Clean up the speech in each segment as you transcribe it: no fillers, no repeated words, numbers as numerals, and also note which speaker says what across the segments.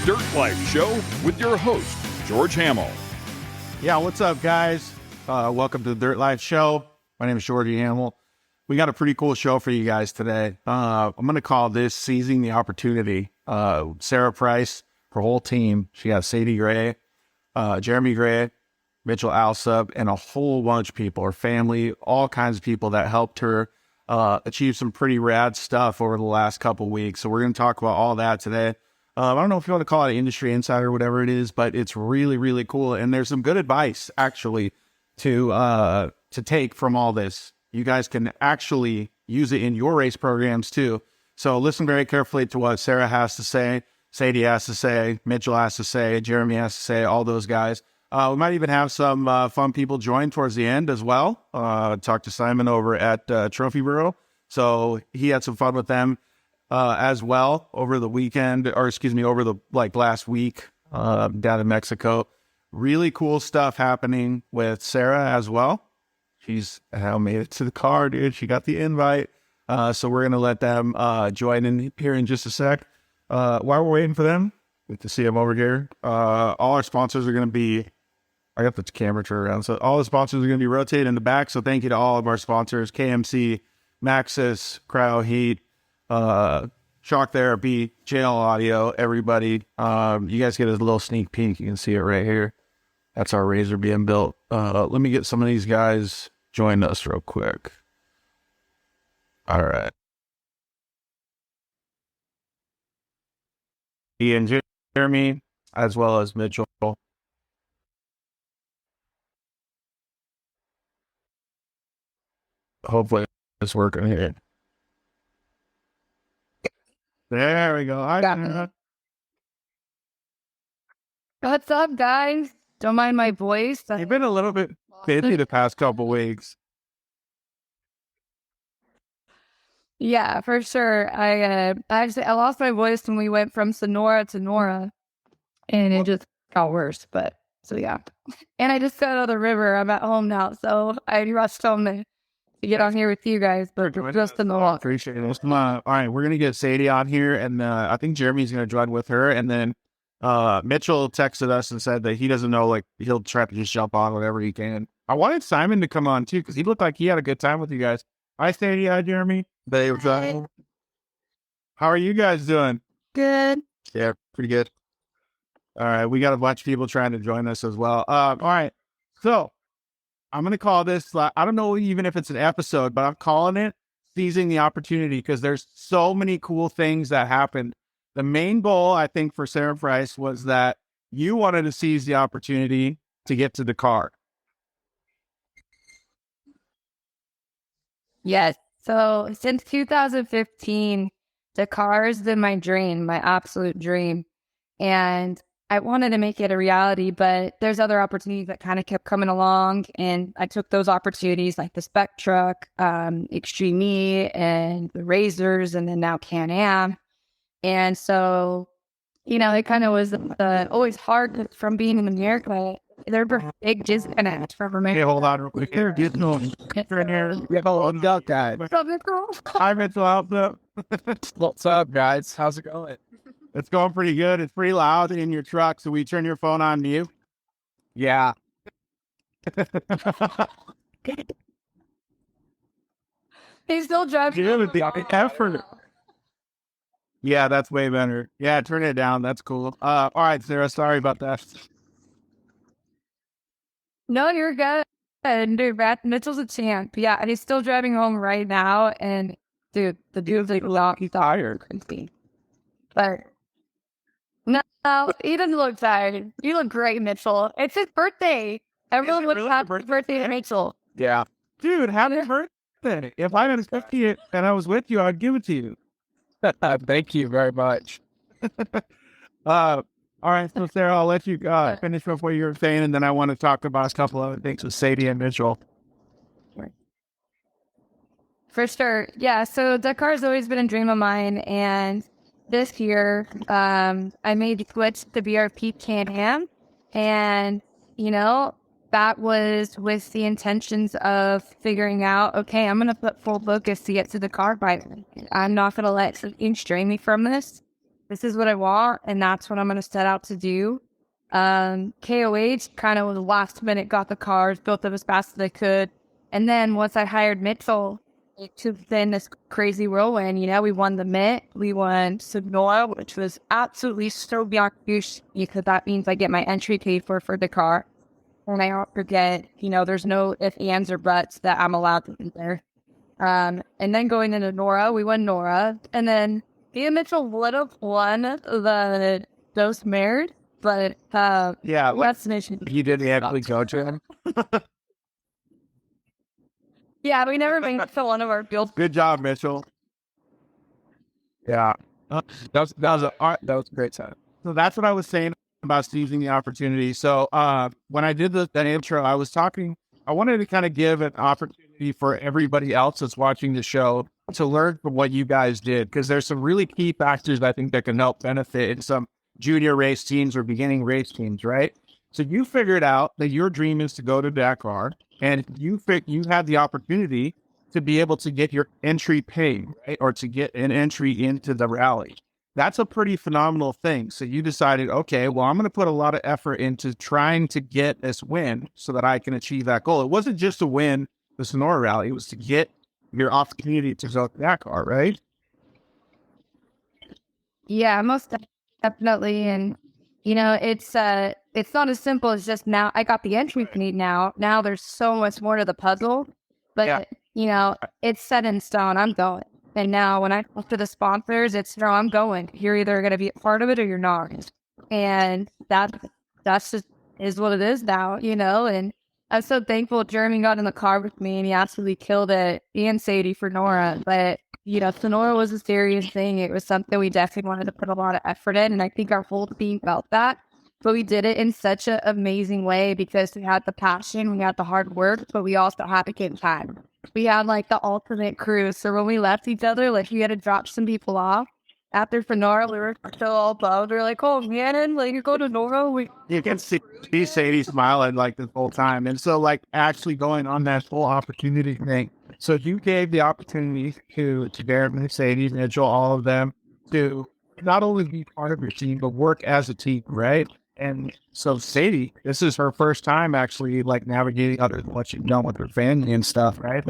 Speaker 1: Dirt Life Show with your host, George Hamill.
Speaker 2: Yeah, what's up, guys? Welcome to the Dirt Life Show. My name is Georgie Hamill. We got a pretty cool show for you guys today. I'm going to call this Seizing the Opportunity. Sara Price, her whole team. She got Saydie Gray, Jeremy Gray, Mitchell Alsup, and a whole bunch of people, her family, all kinds of people that helped her achieve some pretty rad stuff over the last couple of weeks. So we're going to talk about all that today. I don't know if you want to call it an industry insider or whatever it is, but it's really, really cool. And there's some good advice actually to take from all this. You guys can actually use it in your race programs too. So listen very carefully to what Sara has to say, Saydie has to say, Mitchell has to say, Jeremy has to say, all those guys. We might even have some fun people join towards the end as well. Talked to Simon over at Trophy Bureau. So he had some fun with them as well over the weekend, over the last week down in Mexico. Really cool stuff happening with Sara as well. She's made it to the car, dude. She got the invite. So we're going to let them join in here in just a sec. While we're waiting for them, good to see them over here. All our sponsors are going to be, I got the camera turned around. So all the sponsors are going to be rotated in the back. So thank you to all of our sponsors, KMC, Maxis, Cryo Heat, Shock Therapy, JL Audio, everybody. You guys get a little sneak peek. You can see it right here. That's our razor being built. Let me get some of these guys join us real quick. All right. Ian, Jeremy, as well as Mitchell. Hopefully it's working here. There we go.
Speaker 3: What's up, guys? Don't mind my voice.
Speaker 2: You've been a little bit busy the past couple weeks.
Speaker 3: Yeah, for sure. I lost my voice when we went from Sonora to Nora, and it just got worse. But so yeah, and I just got out of the river. I'm at home now, so I rushed home to get on here with you guys. But just in the walk.
Speaker 2: Appreciate it. All right, we're gonna get Saydie on here, and I think Jeremy's gonna join with her, and then Mitchell texted us and said that he doesn't know, like he'll try to just jump on whenever he can. I wanted Simon to come on too because he looked like he had a good time with you guys. Hi, Saydie. Hi, Jeremy. How are you guys doing?
Speaker 3: Good.
Speaker 2: Yeah, pretty good. All right, we got a bunch of people trying to join us as well. All right, so I'm going to call this, I don't know even if it's an episode, but I'm calling it Seizing the Opportunity because there's so many cool things that happened. The main goal, I think, for Sara Price was that you wanted to seize the opportunity to get to Dakar.
Speaker 3: Yes. So since 2015, Dakar has been my dream, my absolute dream. And I wanted to make it a reality, but there's other opportunities that kind of kept coming along. And I took those opportunities like the Spec Truck, Extreme E, and the Razors, and then now Can-Am. And so, it kind of was always hard from being in America. There were big disconnects from America.
Speaker 2: Hey, hold on real quick. Here, get no. Guy. Hi, Mitchell Alsup.
Speaker 4: What's up, guys? How's it going?
Speaker 2: It's going pretty good. It's pretty loud in your truck, so we turn your phone on mute.
Speaker 4: Yeah.
Speaker 3: He's still driving.
Speaker 2: The effort. Yeah, that's way better. Yeah, turn it down. That's cool. All right, Sara. Sorry about that.
Speaker 3: No, you're good. Dude, Mitchell's a champ. Yeah, and he's still driving home right now. And dude, the dude's like, he's tired. But no, he doesn't look tired. You look great, Mitchell. It's his birthday. Everyone would have happy birthday to Mitchell.
Speaker 4: Yeah.
Speaker 2: Dude, happy birthday. If I had accepted it and I was with you, I'd give it to you.
Speaker 4: Thank you very much.
Speaker 2: All right, so Sara, I'll let you finish up what you were saying, and then I want to talk about a couple other things with Saydie and Mitchell.
Speaker 3: For sure. Yeah, so Dakar's always been a dream of mine, and this year I made the switch to BRP Can-Am, and, that was with the intentions of figuring out, okay, I'm going to put full focus to get to the car bike. I'm not going to let something stray me from this. this is what I want, and that's what I'm going to set out to do. KOH kind of was last minute, got the cars, built them as fast as I could. And then once I hired Mitchell to then this crazy whirlwind, we won the MIT, we won Sonora, which was absolutely so beyond huge because that means I get my entry paid for the car. And I don't forget, there's no ifs, ands, or buts that I'm allowed to be there. And then going into Nora, we won Nora. And then me and Mitchell would have won the Dos Mared, but destination.
Speaker 4: You didn't actually go to him?
Speaker 3: Yeah, we never made it to one of our fields.
Speaker 2: Good job, Mitchell.
Speaker 4: Yeah. That was a great time.
Speaker 2: So that's what I was saying about seizing the opportunity. So when I did that intro, I wanted to kind of give an opportunity for everybody else that's watching the show to learn from what you guys did, because there's some really key factors I think that can help benefit in some junior race teams or beginning race teams, right? So you figured out that your dream is to go to Dakar, and you had the opportunity to be able to get your entry paid, right? Or to get an entry into the rally. That's a pretty phenomenal thing. So you decided, okay, well, I'm going to put a lot of effort into trying to get this win so that I can achieve that goal. It wasn't just to win the Sonora rally. It was to get your opportunity to go to Dakar, right?
Speaker 3: Yeah, most definitely. And, it's not as simple as just now I got the entry paid now. Now there's so much more to the puzzle, but it's set in stone. I'm going. And now when I talk to the sponsors, it's no, I'm going. You're either going to be a part of it or you're not. And that's just is what it is now, and I'm so thankful Jeremy got in the car with me and he absolutely killed it, and Saydie for Nora. But, Sonora was a serious thing. It was something we definitely wanted to put a lot of effort in. And I think our whole team felt that. But we did it in such an amazing way because we had the passion, we had the hard work, but we also had to get time. We had the ultimate crew. So when we left each other, we had to drop some people off. After Sonora, we were still all bummed. We were like, oh man, you go to Nora.
Speaker 2: You can see Saydie smiling this whole time. And so actually going on that whole opportunity thing. So you gave the opportunity to Darren, Saydie, Mitchell, all of them to not only be part of your team, but work as a team, right? And so Saydie, this is her first time actually navigating other than what you've done with her family and stuff, right?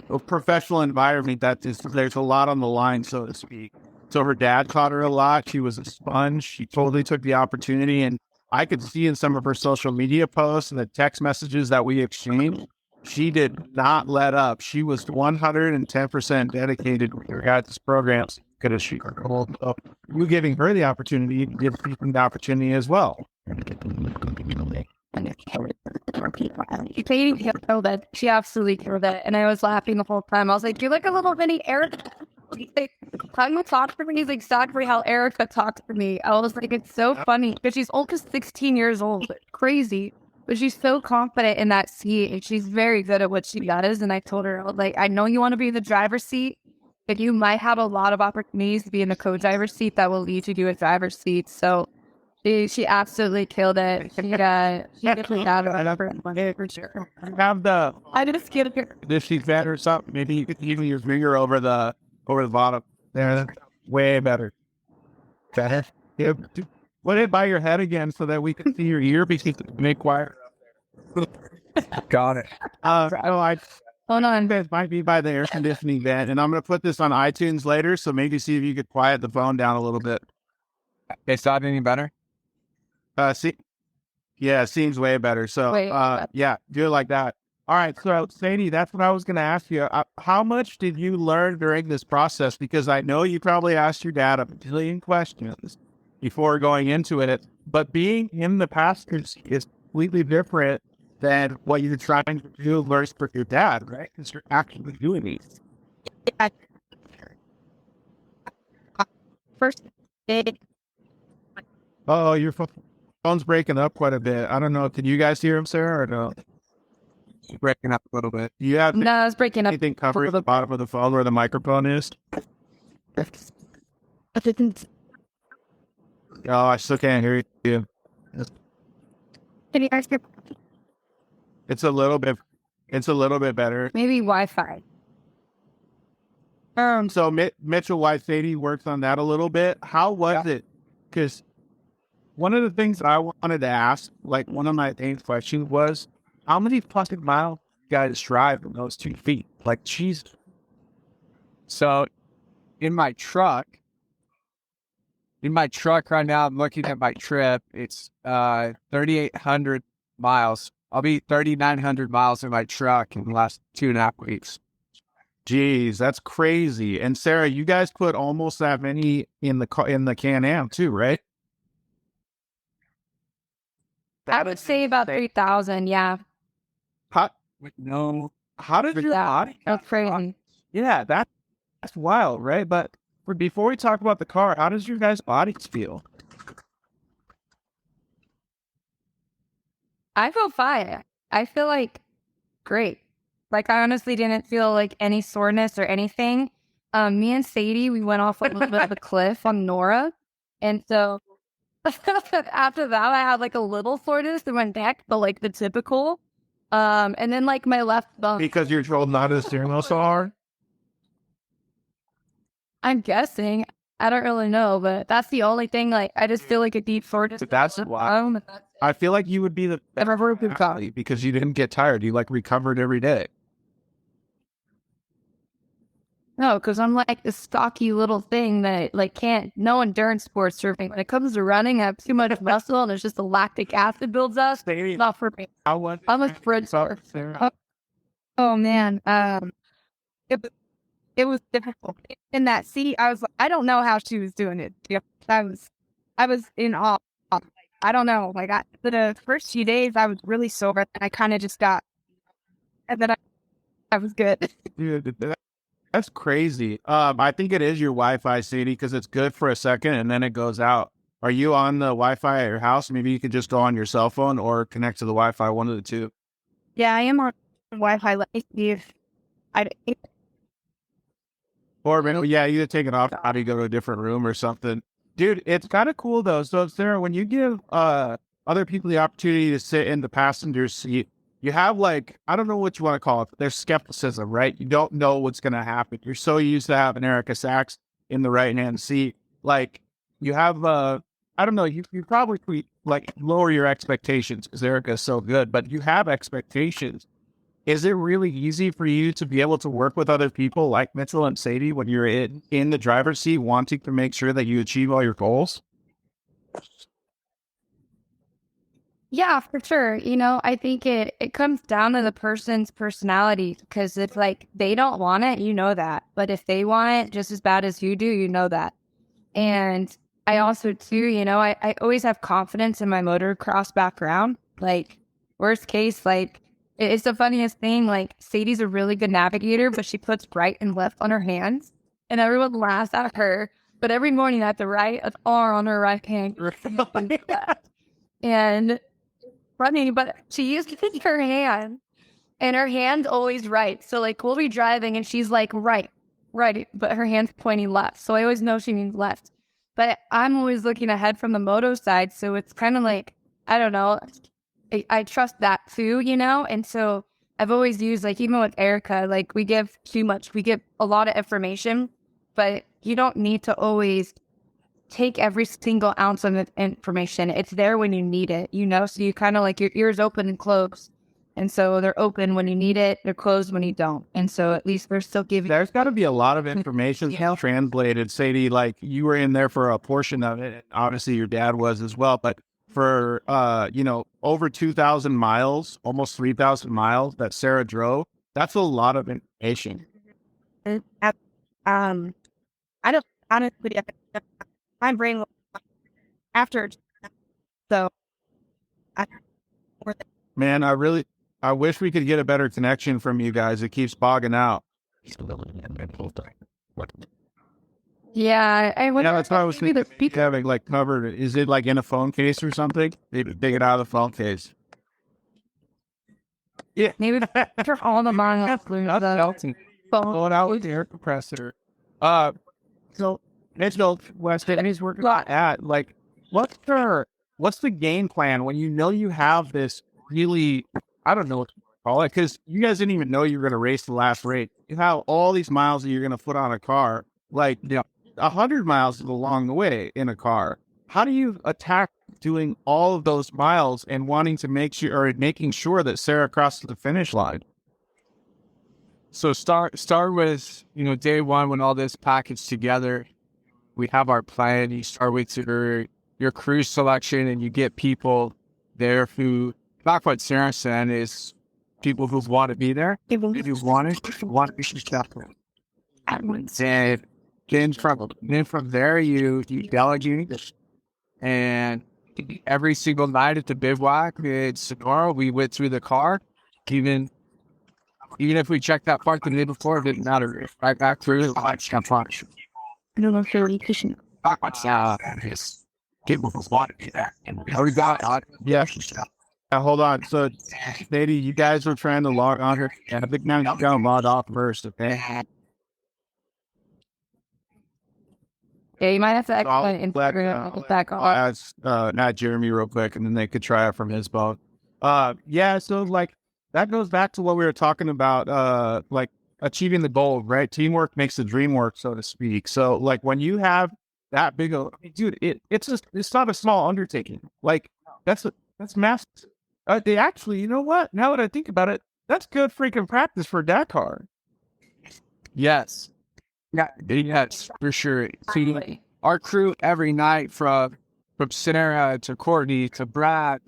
Speaker 2: A professional environment there's a lot on the line, so to speak. So her dad taught her a lot. She was a sponge. She totally took the opportunity. And I could see in some of her social media posts and the text messages that we exchanged, she did not let up. She was 110% dedicated to her guys' programs. Could she so you giving her the opportunity, give people the opportunity as well.
Speaker 3: She absolutely killed it. And I was laughing the whole time. I was like, you're like a little mini Erica. How you talk to me is exactly how Erica talks to me. I was like, it's so funny because she's almost 16 years old. It's crazy. But she's so confident in that seat and she's very good at what she does. And I told her, I know you want to be in the driver's seat, but you might have a lot of opportunities to be in the co-driver's seat that will lead you to a driver's seat. So she absolutely killed it. She definitely had it for sure. I just get her.
Speaker 2: If she's better or something, maybe you could even your finger over the bottom. There, that's way better. Better? Yeah. Put it by your head again so that we can see your ear because it's make quiet.
Speaker 4: Got it.
Speaker 3: Hold on.
Speaker 2: It might be by the air conditioning vent, and I'm going to put this on iTunes later, so maybe see if you could quiet the phone down a little bit.
Speaker 4: Is that any better?
Speaker 2: Yeah, seems way better. So, yeah, do it like that. All right, so Saydie, that's what I was going to ask you. How much did you learn during this process? Because I know you probably asked your dad a billion questions before going into it, but being in the passenger seat is completely different than what you're trying to do versus for your dad, right? Because you're actually doing it.
Speaker 3: First,
Speaker 2: Oh, your phone's breaking up quite a bit. I don't know. Can you guys hear him, Sarah, or no?
Speaker 4: It's breaking up a little bit.
Speaker 2: Do you have
Speaker 3: no, it's breaking up.
Speaker 2: anything covering the bottom of the phone where the microphone is? Oh, I still can't hear you.
Speaker 3: Can you guys hear?
Speaker 2: It's a little bit better.
Speaker 3: Maybe Wi-Fi.
Speaker 2: So Mitchell wife Saydie works on that a little bit. How was it? Because one of the things that I wanted to ask, like one of my main questions was, how many fucking miles you guys drive in those 2 feet? Like, Jesus.
Speaker 4: So in my truck right now, I'm looking at my trip. It's 3,800 miles. I'll be 3,900 miles in my truck in the last 2.5 weeks.
Speaker 2: Jeez, that's crazy. And Sarah, you guys put almost that many in the Can-Am too, right?
Speaker 3: I would say about 3,000. Yeah.
Speaker 2: How
Speaker 4: How
Speaker 2: did your body?
Speaker 3: That's crazy.
Speaker 2: Yeah, that's wild, right? But before we talk about the car, how does your guys' bodies feel?
Speaker 3: I feel fine. I feel like great. Like I honestly didn't feel like any soreness or anything. Me and Saydie, we went off a little bit of a cliff on Nora. And so after that, I had like a little soreness in my neck, but like the typical. And then like my left bum.
Speaker 2: Because you're told not to steering wheel so hard?
Speaker 3: I'm guessing. I don't really know, but that's the only thing. Like I just feel like a deep soreness.
Speaker 2: But that's why I feel like you would be the best athlete because you didn't get tired. You like recovered every day.
Speaker 3: No, because I'm like this stocky little thing that like can't, no endurance sports surfing. When it comes to running, I have too much muscle and there's just the lactic acid builds up. It's not for me. I'm a sprinter. Oh man. It was difficult. In that seat, I was like, I don't know how she was doing it. I was in awe. I don't know. Like the first few days I was really sore and I kind of just got, and then I was good.
Speaker 2: Dude, that's crazy. I think it is your Wi-Fi, Sadie, because it's good for a second and then it goes out. Are you on the Wi-Fi at your house? Maybe you could just go on your cell phone or connect to the Wi-Fi, one of the two.
Speaker 3: Yeah, I am on Wi-Fi. Let me see if
Speaker 2: Or maybe, yeah, you take it off, how do you go to a different room or something? Dude, it's kind of cool though. So Sarah, when you give other people the opportunity to sit in the passenger seat, you have like, I don't know what you want to call it, but there's skepticism, right? You don't know what's going to happen. You're so used to having Erica Sachs in the right-hand seat. Like you have, I don't know, you probably like lower your expectations because Erica is so good, but you have expectations. Is it really easy for you to be able to work with other people like Mitchell and Saydie when you're in the driver's seat wanting to make sure that you achieve all your goals?
Speaker 3: Yeah, for sure. You know, I think it comes down to the person's personality because if like they don't want it, you know that. But if they want it just as bad as you do, you know that. And I also too, you know, I always have confidence in my motocross background. Like worst case, like it's the funniest thing. Like Sadie's a really good navigator, but she puts right and left on her hands and everyone laughs at her. But every morning I have to write an R on her right hand. And funny, but she uses her hand and her hand's always right. So like we'll be driving and she's like right, but her hand's pointing left. So I always know she means left. But I'm always looking ahead from the moto side. So it's kind of like, I don't know, I trust that too, you know? And so I've always used like, even with Erica, like we give too much, we give a lot of information, but you don't need to always take every single ounce of information. It's there when you need it, you know? So you kind of like your ears open and close. And so they're open when you need it. They're closed when you don't. And so at least they're still giving.
Speaker 2: There's got to be a lot of information translated. Sadie, like you were in there for a portion of it. And obviously your dad was as well. But for, you know, over 2,000 miles, almost 3,000 miles that Sarah drove, that's a lot of information.
Speaker 3: I don't honestly, my brain after. So
Speaker 2: man, I wish we could get a better connection from you guys. It keeps bogging out.
Speaker 3: Yeah, I wonder.
Speaker 2: Yeah, that's what I was thinking. Having like covered. Is it like in a phone case or something? Maybe take it out of the phone case. Yeah,
Speaker 3: maybe for all the miles.
Speaker 4: Going out with the air compressor. So Mitchell West and he's working at like what's the game plan when you know you have this really, I don't know,
Speaker 2: call it, because you guys didn't even know you were going to race the last race. You have all these miles that you're going to put on a car, like 100 miles along the way in a car. How do you attack doing all of those miles and wanting to making sure that Sara crosses the finish line?
Speaker 4: So start with, day one when all this packaged together. We have our plan. You start with your crew selection, and you get people there who, back what Sara said, is people who want to be there. People who want to be successful. And then from there, you delegate. And every single night at the bivouac in Sonora, we went through the car. Even if we checked that part the day before, it didn't matter. Right back through the lights. I don't know if you're really pushing. People who want to be there.
Speaker 2: Hold on. So, Saydie, you guys were trying to log on here. I think now you got to log off first, okay?
Speaker 3: Yeah, you might have to explain Instagram back on.
Speaker 2: Ask not Jeremy real quick, and then they could try it from his phone. So like that goes back to what we were talking about, like achieving the goal, right? Teamwork makes the dream work, so to speak. So like when you have that big of, dude, it's not a small undertaking. Like that's massive. They actually, you know what? Now that I think about it, that's good freaking practice for Dakar.
Speaker 4: Yes. Yeah, yes, for sure. See, our crew every night from Sara to Courtney to Brad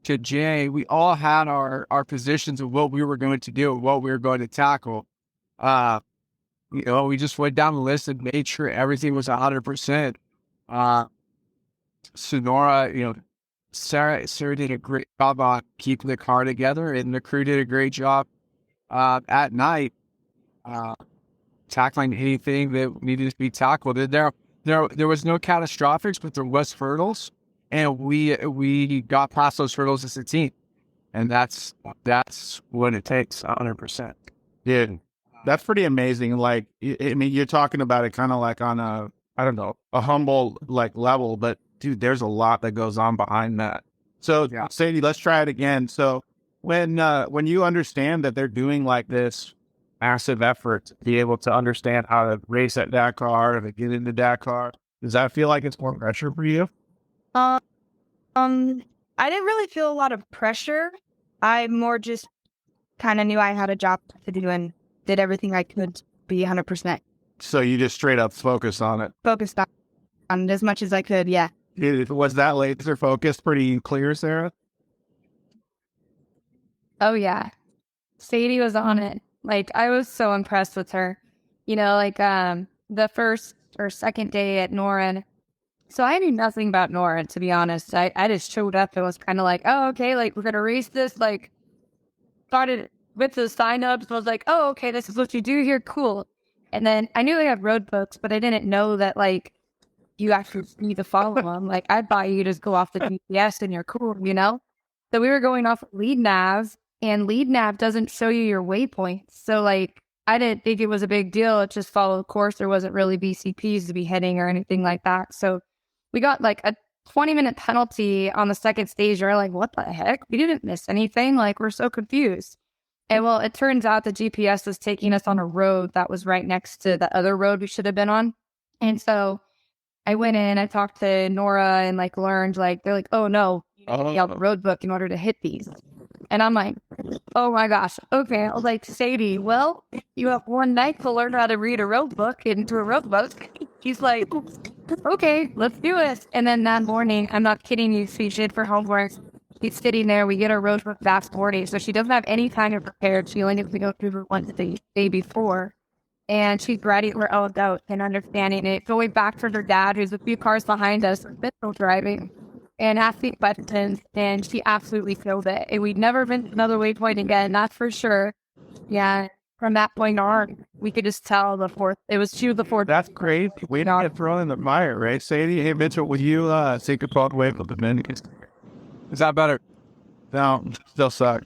Speaker 4: to Jay, we all had our positions of what we were going to do, what we were going to tackle. We just went down the list and made sure everything was 100%. Sonora, Sara did a great job on keeping the car together, and the crew did a great job at night. Tackling anything that needed to be tackled. And there was no catastrophics, but there was hurdles, and we got past those hurdles as a team, and that's what it takes, 100%.
Speaker 2: Dude, that's pretty amazing. Like, I mean, you're talking about it kind of like on a humble like level, but dude, there's a lot that goes on behind that. So, yeah. Saydie, let's try it again. So, when you understand that they're doing like this massive effort to be able to understand how to race at Dakar, to get into Dakar, does that feel like it's more pressure for you?
Speaker 5: I didn't really feel a lot of pressure. I more just kind of knew I had a job to do and did everything I could to be 100%.
Speaker 2: So you just straight up focused on it?
Speaker 5: Focused on it as much as I could, yeah.
Speaker 2: Was that laser focus pretty clear, Sara?
Speaker 3: Oh, yeah. Saydie was on it. Like, I was so impressed with her. The first or second day at Norin. So I knew nothing about Norin, to be honest. I just showed up and was kind of like, oh, okay, like, we're going to race this. Like, started with the sign-ups. Was like, oh, okay, this is what you do here. Cool. And then I knew they had road books, but I didn't know that, like, you actually need to follow them. Like, I'd buy you just go off the GPS and you're cool, So we were going off lead navs. And lead nav doesn't show you your waypoints. So, like, I didn't think it was a big deal. It just followed the course. There wasn't really BCPs to be hitting or anything like that. So we got, like, a 20-minute penalty on the second stage. We're like, what the heck? We didn't miss anything. Like, we're so confused. And, well, it turns out the GPS was taking us on a road that was right next to the other road we should have been on. And so I went in, I talked to Nora and, like, learned, like, they're like, oh, no, you need to be on the road book in order to hit these. And I'm like, oh my gosh. Okay. I was like, Saydie, well, you have one night to learn how to read a road book into a road book. He's like, okay, let's do it. And then that morning, I'm not kidding you, she did for homework. He's sitting there. We get our road book that morning. So she doesn't have any time to prepare. She only needs to go through her once the day before. And she's ready her own out and understanding it. Going back for her dad, who's a few cars behind us, pistol driving. And asking questions, and she absolutely killed it. And we'd never been to another waypoint again, that's for sure. Yeah, from that point on, we could just tell she was the fourth.
Speaker 2: That's great. We don't get thrown in the mire, right? Saydie, hey, Mitchell, will you take a call away from the men?
Speaker 4: Is that better?
Speaker 2: No, still suck.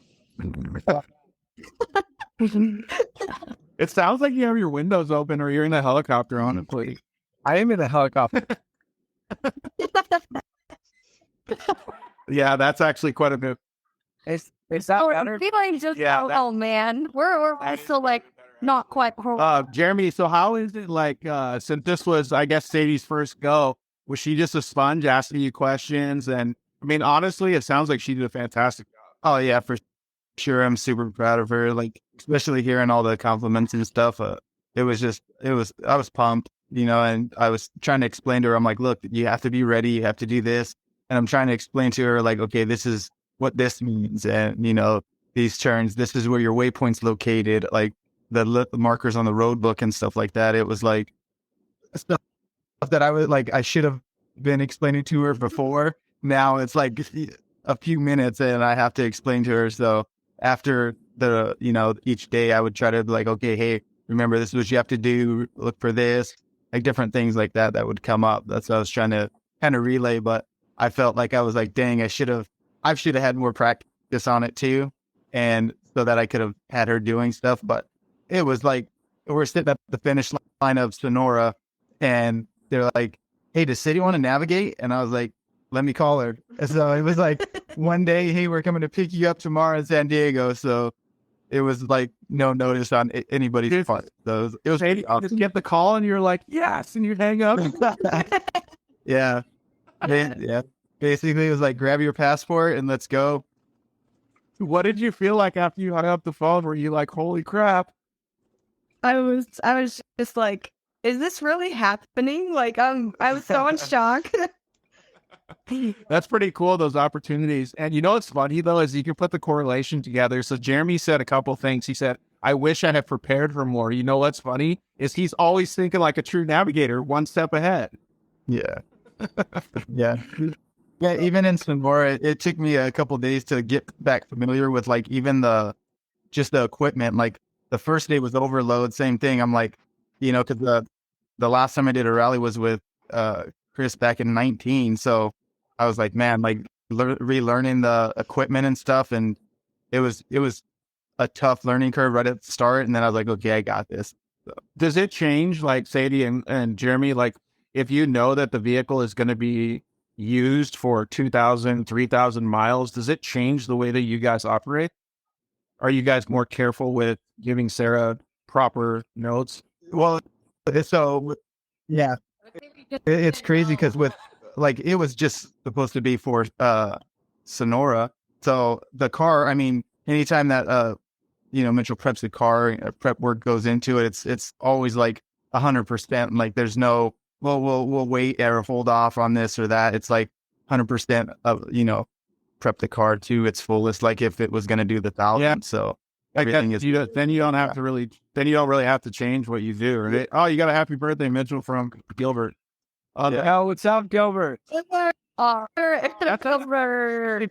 Speaker 2: It sounds like you have your windows open or you're in a helicopter, honestly.
Speaker 4: I am in a helicopter.
Speaker 2: Yeah, that's actually quite a bit.
Speaker 4: Is that
Speaker 3: Oh,
Speaker 4: better?
Speaker 3: feeling just oh man, we're still like not quite.
Speaker 2: Jeremy, so how is it like, since this was, I guess, Sadie's first go, was she just a sponge asking you questions? And I mean, honestly, it sounds like she did a fantastic job.
Speaker 6: Oh yeah, for sure. I'm super proud of her. Like, especially hearing all the compliments and stuff. I was pumped, and I was trying to explain to her, I'm like, look, you have to be ready. You have to do this. And I'm trying to explain to her, like, okay, this is what this means. And, these turns, this is where your waypoint's located, like the markers on the road book and stuff like that. It was like stuff that I should have been explaining to her before. Now it's like a few minutes and I have to explain to her. So after each day I would try to be like, okay, hey, remember this is what you have to do. Look for this, like different things like that would come up. That's what I was trying to kind of relay. But I felt like I was like, dang, I should have had more practice on it too. And so that I could have had her doing stuff. But it was like, we're sitting at the finish line of Sonora and they're like, hey, does Sadie want to navigate? And I was like, let me call her. And so it was like one day, hey, we're coming to pick you up tomorrow in San Diego. So it was like no notice on anybody's part. So it was
Speaker 2: Sadie, just get the call and you're like, yes, and you hang up.
Speaker 6: yeah. Yeah. Basically, it was like, grab your passport and let's go.
Speaker 2: What did you feel like after you hung up the phone? Were you like, holy crap?
Speaker 5: I was just like, is this really happening? Like, I was so in shock.
Speaker 2: That's pretty cool, those opportunities. And you know what's funny, though, is you can put the correlation together. So Jeremy said a couple things. He said, I wish I had prepared for more. You know what's funny is he's always thinking like a true navigator, one step ahead.
Speaker 6: Yeah. Yeah. Yeah, even in Sonora, it took me a couple days to get back familiar with like even the equipment. Like the first day was overload, same thing. I'm like, because the last time I did a rally was with Chris back in 2019. So I was like, man, like relearning the equipment and stuff. And it was a tough learning curve right at the start. And then I was like, okay, I got this. So.
Speaker 2: Does it change, like Sadie and Jeremy, like if you know that the vehicle is going to be used for 2,000, 3,000 miles, does it change the way that you guys operate? Are you guys more careful with giving Sara proper notes?
Speaker 6: Well, so yeah, it's crazy because with like, it was just supposed to be for Sonora. So the car, I mean, anytime that Mitchell preps the car, prep work goes into it, it's always like 100%. Like there's no, well, we'll wait or hold off on this or that. It's like 100% of, prep the car to its fullest, like if it was going to do the 1,000.
Speaker 2: Yeah.
Speaker 6: So
Speaker 2: like
Speaker 6: everything
Speaker 2: that, then you don't have to really, have to change what you do. Right? Oh, you got a happy birthday, Mitchell, from Gilbert.
Speaker 4: Oh, what's up, Gilbert?
Speaker 2: That's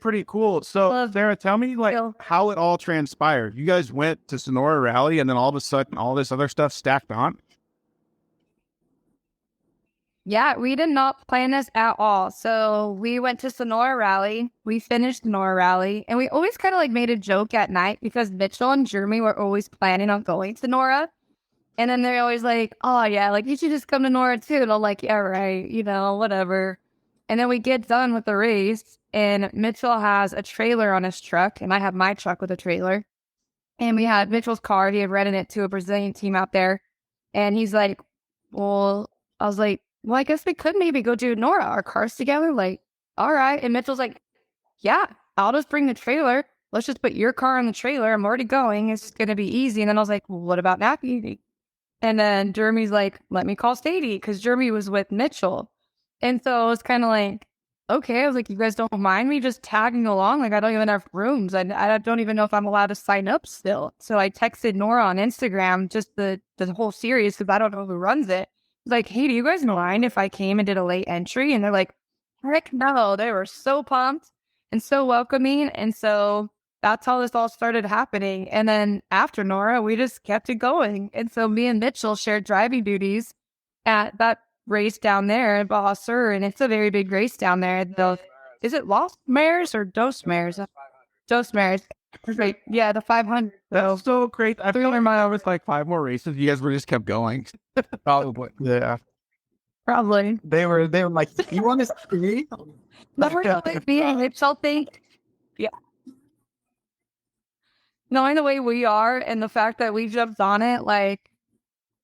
Speaker 2: pretty cool. So, Sara, tell me like how it all transpired. You guys went to Sonora Rally, and then all of a sudden, all this other stuff stacked on.
Speaker 3: Yeah, we did not plan this at all. So we went to Sonora Rally. We finished Sonora Rally. And we always kind of like made a joke at night because Mitchell and Jeremy were always planning on going to Nora. And then they're always like, oh, yeah, like you should just come to Nora too. And I'm like, yeah, right, whatever. And then we get done with the race. And Mitchell has a trailer on his truck. And I have my truck with a trailer. And we had Mitchell's car. He had rented it to a Brazilian team out there. And he's like, well, I was like, well, I guess we could maybe go do Nora, our cars together. Like, all right. And Mitchell's like, yeah, I'll just bring the trailer. Let's just put your car in the trailer. I'm already going. It's going to be easy. And then I was like, well, what about navigating? And then Jeremy's like, let me call Saydie because Jeremy was with Mitchell. And so it was kind of like, okay. I was like, you guys don't mind me just tagging along? Like, I don't even have rooms. I don't even know if I'm allowed to sign up still. So I texted Nora on Instagram, just the whole series, because I don't know who runs it. Like, hey, do you guys mind if I came and did a late entry? And they're like, heck no. They were so pumped and so welcoming. And so that's how this all started happening. And then after Nora, we just kept it going. And so me and Mitchell shared driving duties at that race down there in Baja Sur. And it's a very big race down there. Is it Los Mares or Dos Mares? Dos Mares. Right. Yeah, the 500.
Speaker 2: That's so great. I feel in my mind was like 5 more races. You guys were just kept going.
Speaker 6: probably. Yeah.
Speaker 3: Probably.
Speaker 6: They were like, you want to see?
Speaker 3: But we're like being something. Yeah. knowing the way we are and the fact that we jumped on it, like,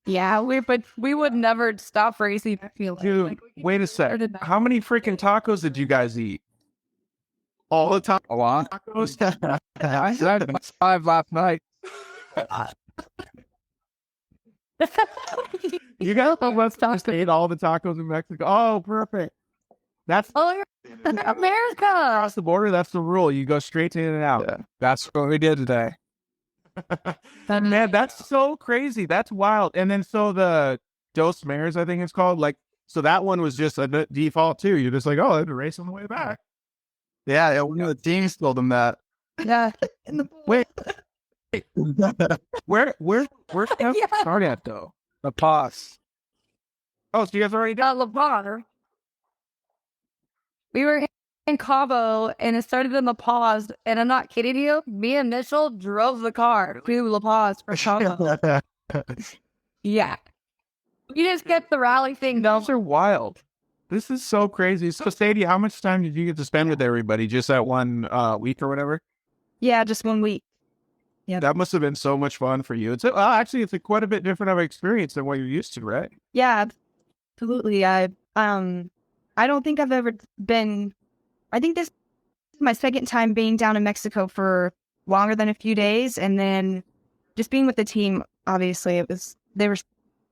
Speaker 3: yeah, we would never stop racing. I feel like.
Speaker 2: Dude,
Speaker 3: Like, we
Speaker 2: wait a sec.
Speaker 3: started that.
Speaker 2: How many freaking tacos did you guys eat? All the time?
Speaker 4: A lot.
Speaker 2: Tacos?
Speaker 4: I had 5 last night.
Speaker 2: You guys ate all the tacos in Mexico. Oh, perfect. That's
Speaker 3: Oh, you're America.
Speaker 2: across the border. That's the rule. You go straight to In and Out.
Speaker 4: Yeah, that's what we did today.
Speaker 2: Man, that's so crazy. That's wild. And then so the Dos Mares, I think it's called. Like, so that one was just a default too. You're just like, oh, I had to race on the way back.
Speaker 6: Yeah, one of the teams told them that.
Speaker 3: Yeah.
Speaker 2: Wait, where's that
Speaker 3: Yeah.
Speaker 2: start at though?
Speaker 4: The pause.
Speaker 2: Oh, so you guys already done?
Speaker 3: LeBron. We were in Cabo and it started in La Paz. And I'm not kidding you. Me and Mitchell drove the car to La Paz for Cabo. Yeah. You just get the rally thing done.
Speaker 2: Those are wild. This is so crazy. So, Saydie, how much time did you get to spend with everybody? Just that one week or whatever?
Speaker 5: Yeah, just 1 week.
Speaker 2: That must have been so much fun for you. It's actually it's quite a bit different of an experience than what you're used to, right?
Speaker 5: Yeah, absolutely. I don't think I've ever been. I think this is my second time being down in Mexico for longer than a few days, and then just being with the team. Obviously, they were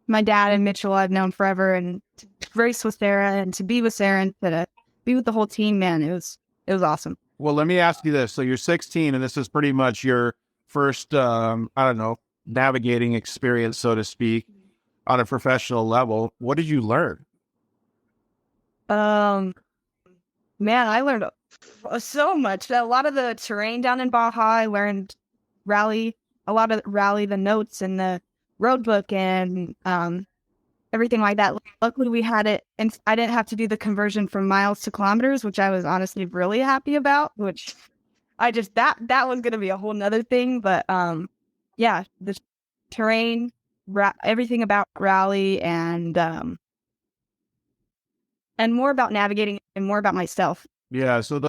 Speaker 5: my dad and Mitchell I've known forever, and to race with Sara and to be with Sara and to be with the whole team. Man, it was awesome.
Speaker 2: Well, let me ask you this. So you're 16 and this is pretty much your first, I don't know, navigating experience, so to speak, on a professional level. What did you learn?
Speaker 5: Man, I learned so much. A lot of the terrain down in Baja, I learned a lot of the notes and the road book and everything like that. Luckily, we had it, and I didn't have to do the conversion from miles to kilometers, which I was honestly really happy about. Which I just that was going to be a whole nother thing, but yeah, the terrain, everything about rally, and more about navigating and more about myself.
Speaker 2: Yeah, so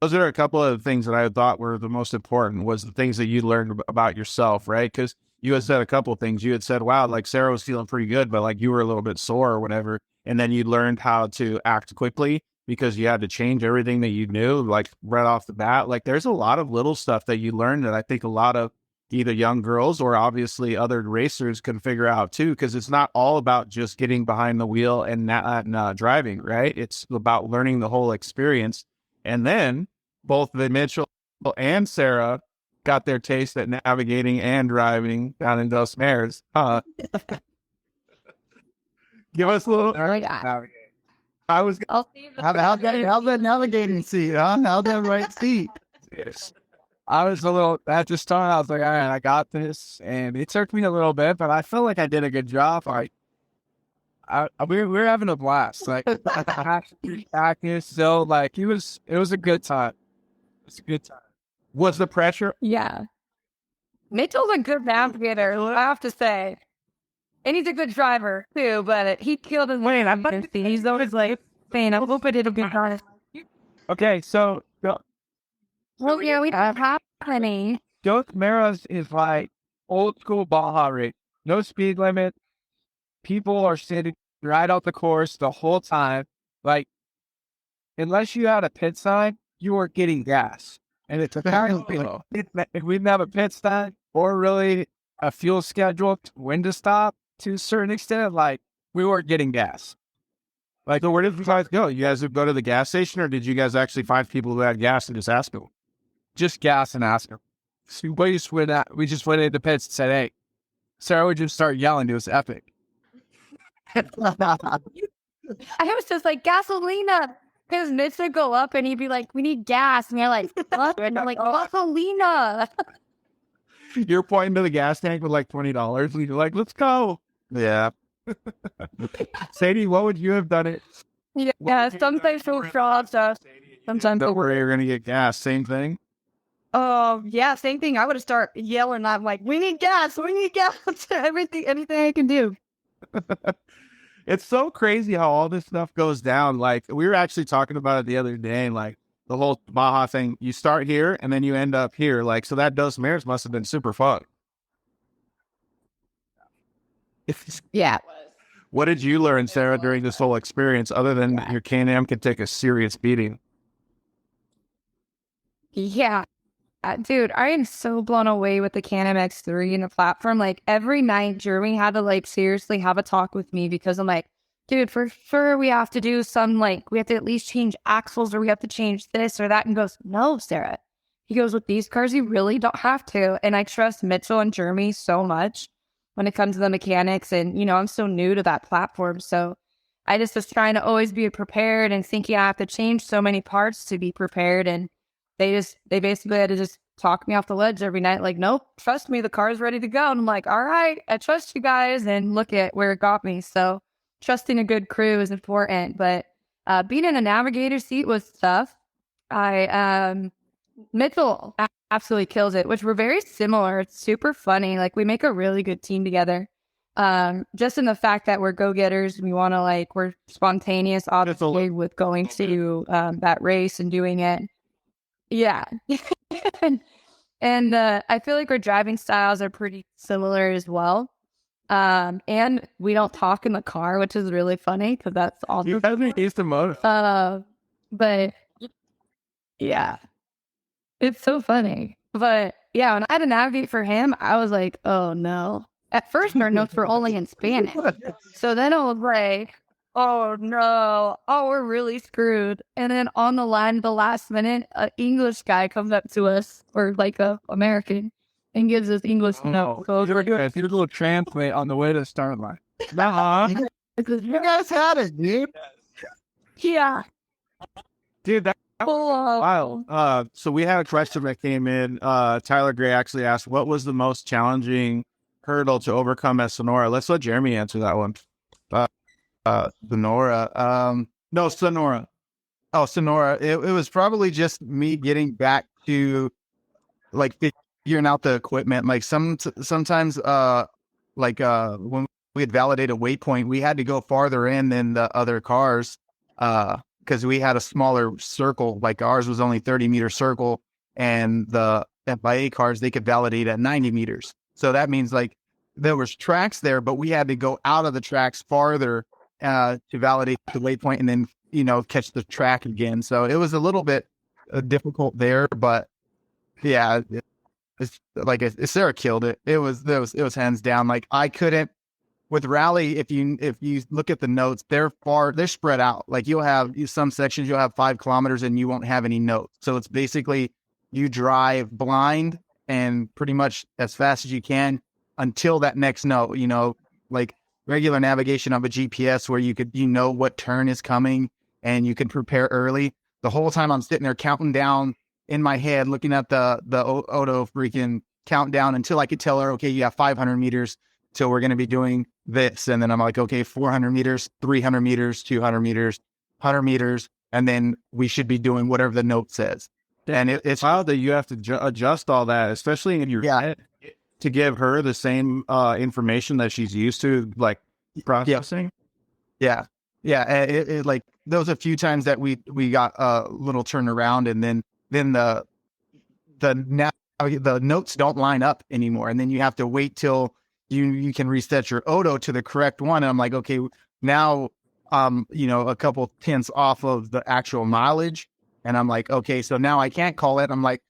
Speaker 2: those are a couple of things that I thought were the most important was the things that you learned about yourself, right? Because you had said a couple of things. You had said, wow, like Sara was feeling pretty good, but like you were a little bit sore or whatever. And then you learned how to act quickly because you had to change everything that you knew, like right off the bat. Like there's a lot of little stuff that you learned that I think a lot of either young girls or obviously other racers can figure out too, because it's not all about just getting behind the wheel and driving, right? It's about learning the whole experience. And then both the Mitchell and Sara got their taste at navigating and driving down in Dos Mares. Give us a little. I was.
Speaker 3: I'll see you.
Speaker 6: How's that navigating seat, huh? How's that right seat?
Speaker 4: Yes. I was a little, at the start, I was like, all right, I got this. And it took me a little bit, but I felt like I did a good job. We were having a blast. Like, practice. So, like, it was a good time. It was a good time.
Speaker 2: Was the pressure?
Speaker 3: Yeah. Mitchell's a good navigator, I have to say. And he's a good driver, too, but he killed his lane. He's always like, saying, I hope it it'll be fine.
Speaker 4: Okay, so
Speaker 3: Well, yeah, we don't have any.
Speaker 4: Dos Mares is like old school Baja race. No speed limit. People are sitting right out the course the whole time. Like, unless you had a pit sign, you are getting gas. And it's apparently, if we didn't have a pit sign or really a fuel schedule, when to stop to a certain extent, like, we weren't getting gas.
Speaker 2: Like, so where did you guys go? You guys would go to the gas station, or did you guys actually find people who had gas and just ask them?
Speaker 4: Just gas and ask them. So we just went into the pits and said, hey, Sara would just start yelling. It was epic.
Speaker 3: I was just like, gasolina. Because Mitch would go up and he'd be like, we need gas. And you're like, what? And I'm like, gasolina.
Speaker 2: You're pointing to the gas tank with like $20, and you're like, let's go.
Speaker 6: Yeah.
Speaker 2: Saydie, what would you have done it?
Speaker 3: Yeah, sometimes so strong stuff. Sometimes
Speaker 2: Don't worry, you're going to get gas. Same thing.
Speaker 5: Yeah, same thing. I would have started yelling. I'm like, we need gas. Anything I can do.
Speaker 2: It's so crazy how all this stuff goes down. Like, we were actually talking about it the other day. Like, the whole Baja thing, you start here and then you end up here. Like, so that Dos Mares must have been super fun.
Speaker 3: Yeah.
Speaker 2: What did you learn, Sarah, during this whole experience, other than that your Can-Am can take a serious beating?
Speaker 3: Yeah. Dude, I am so blown away with the Can-Am X3 and the platform. Like every night, Jeremy had to like seriously have a talk with me because I'm like, dude, for sure we have to do some like, we have to at least change axles or we have to change this or that. And goes, no, Sarah. He goes, with these cars, you really don't have to. And I trust Mitchell and Jeremy so much when it comes to the mechanics. And, you know, I'm so new to that platform. So I just was trying to always be prepared and thinking I have to change so many parts to be prepared. And they basically had to just talk me off the ledge every night. Like, nope, trust me, the car's ready to go. And I'm like, all right, I trust you guys. And look at where it got me. So trusting a good crew is important. But being in a navigator seat was tough. Mitchell absolutely kills it, which we're very similar. It's super funny. Like we make a really good team together. Just in the fact that we're go-getters, we want to like, we're spontaneous, obviously, with going to that race and doing it. Yeah. and I feel like our driving styles are pretty similar as well. And we don't talk in the car, which is really funny because that's also
Speaker 2: You guys are used to motor.
Speaker 3: but yeah, it's so funny. But yeah, when I had to navigate for him, I was like, oh no. At first, our notes were only in Spanish. So then I was like, oh no, oh, we're really screwed. And then on the line, the last minute, an English guy comes up to us, or like a American, and gives us English notes. So
Speaker 4: You were doing a little translate on the way to the start line.
Speaker 6: You guys had it, dude.
Speaker 3: yeah.
Speaker 2: Dude, that
Speaker 3: Wow.
Speaker 2: wild. So we had a question that came in. Tyler Gray actually asked, what was the most challenging hurdle to overcome at Sonora? Let's let Jeremy answer that one.
Speaker 6: Sonora.
Speaker 2: No, Sonora.
Speaker 6: Oh, Sonora. It was probably just me getting back to like figuring out the equipment. Like sometimes when we had validated a waypoint, we had to go farther in than the other cars because we had a smaller circle. Like ours was only 30-meter circle, and the FIA cars, they could validate at 90 meters. So that means like there was tracks there, but we had to go out of the tracks farther to validate the waypoint and then, you know, catch the track again. So it was a little bit difficult there, but yeah, it's like Sarah killed it. It was hands down. Like I couldn't with rally. If you look at the notes, they're spread out. Like you'll have some sections, you'll have 5 kilometers and you won't have any notes. So it's basically you drive blind and pretty much as fast as you can until that next note, you know, like regular navigation of a GPS where you know what turn is coming and you can prepare early. The whole time I'm sitting there counting down in my head, looking at the Odo freaking countdown until I could tell her, okay, you have 500 meters till we're going to be doing this. And then I'm like, okay, 400 meters, 300 meters, 200 meters, 100 meters. And then we should be doing whatever the note says. And it's
Speaker 2: wild that you have to adjust all that, especially in your head, to give her the same information that she's used to, like processing.
Speaker 6: Yeah. It like there was a few times that we got a little turn around, and then the notes don't line up anymore, and then you have to wait till you can reset your Odo to the correct one. And I'm like, okay, now you know, a couple tenths off of the actual mileage. And I'm like, okay, so now I can't call it. I'm like,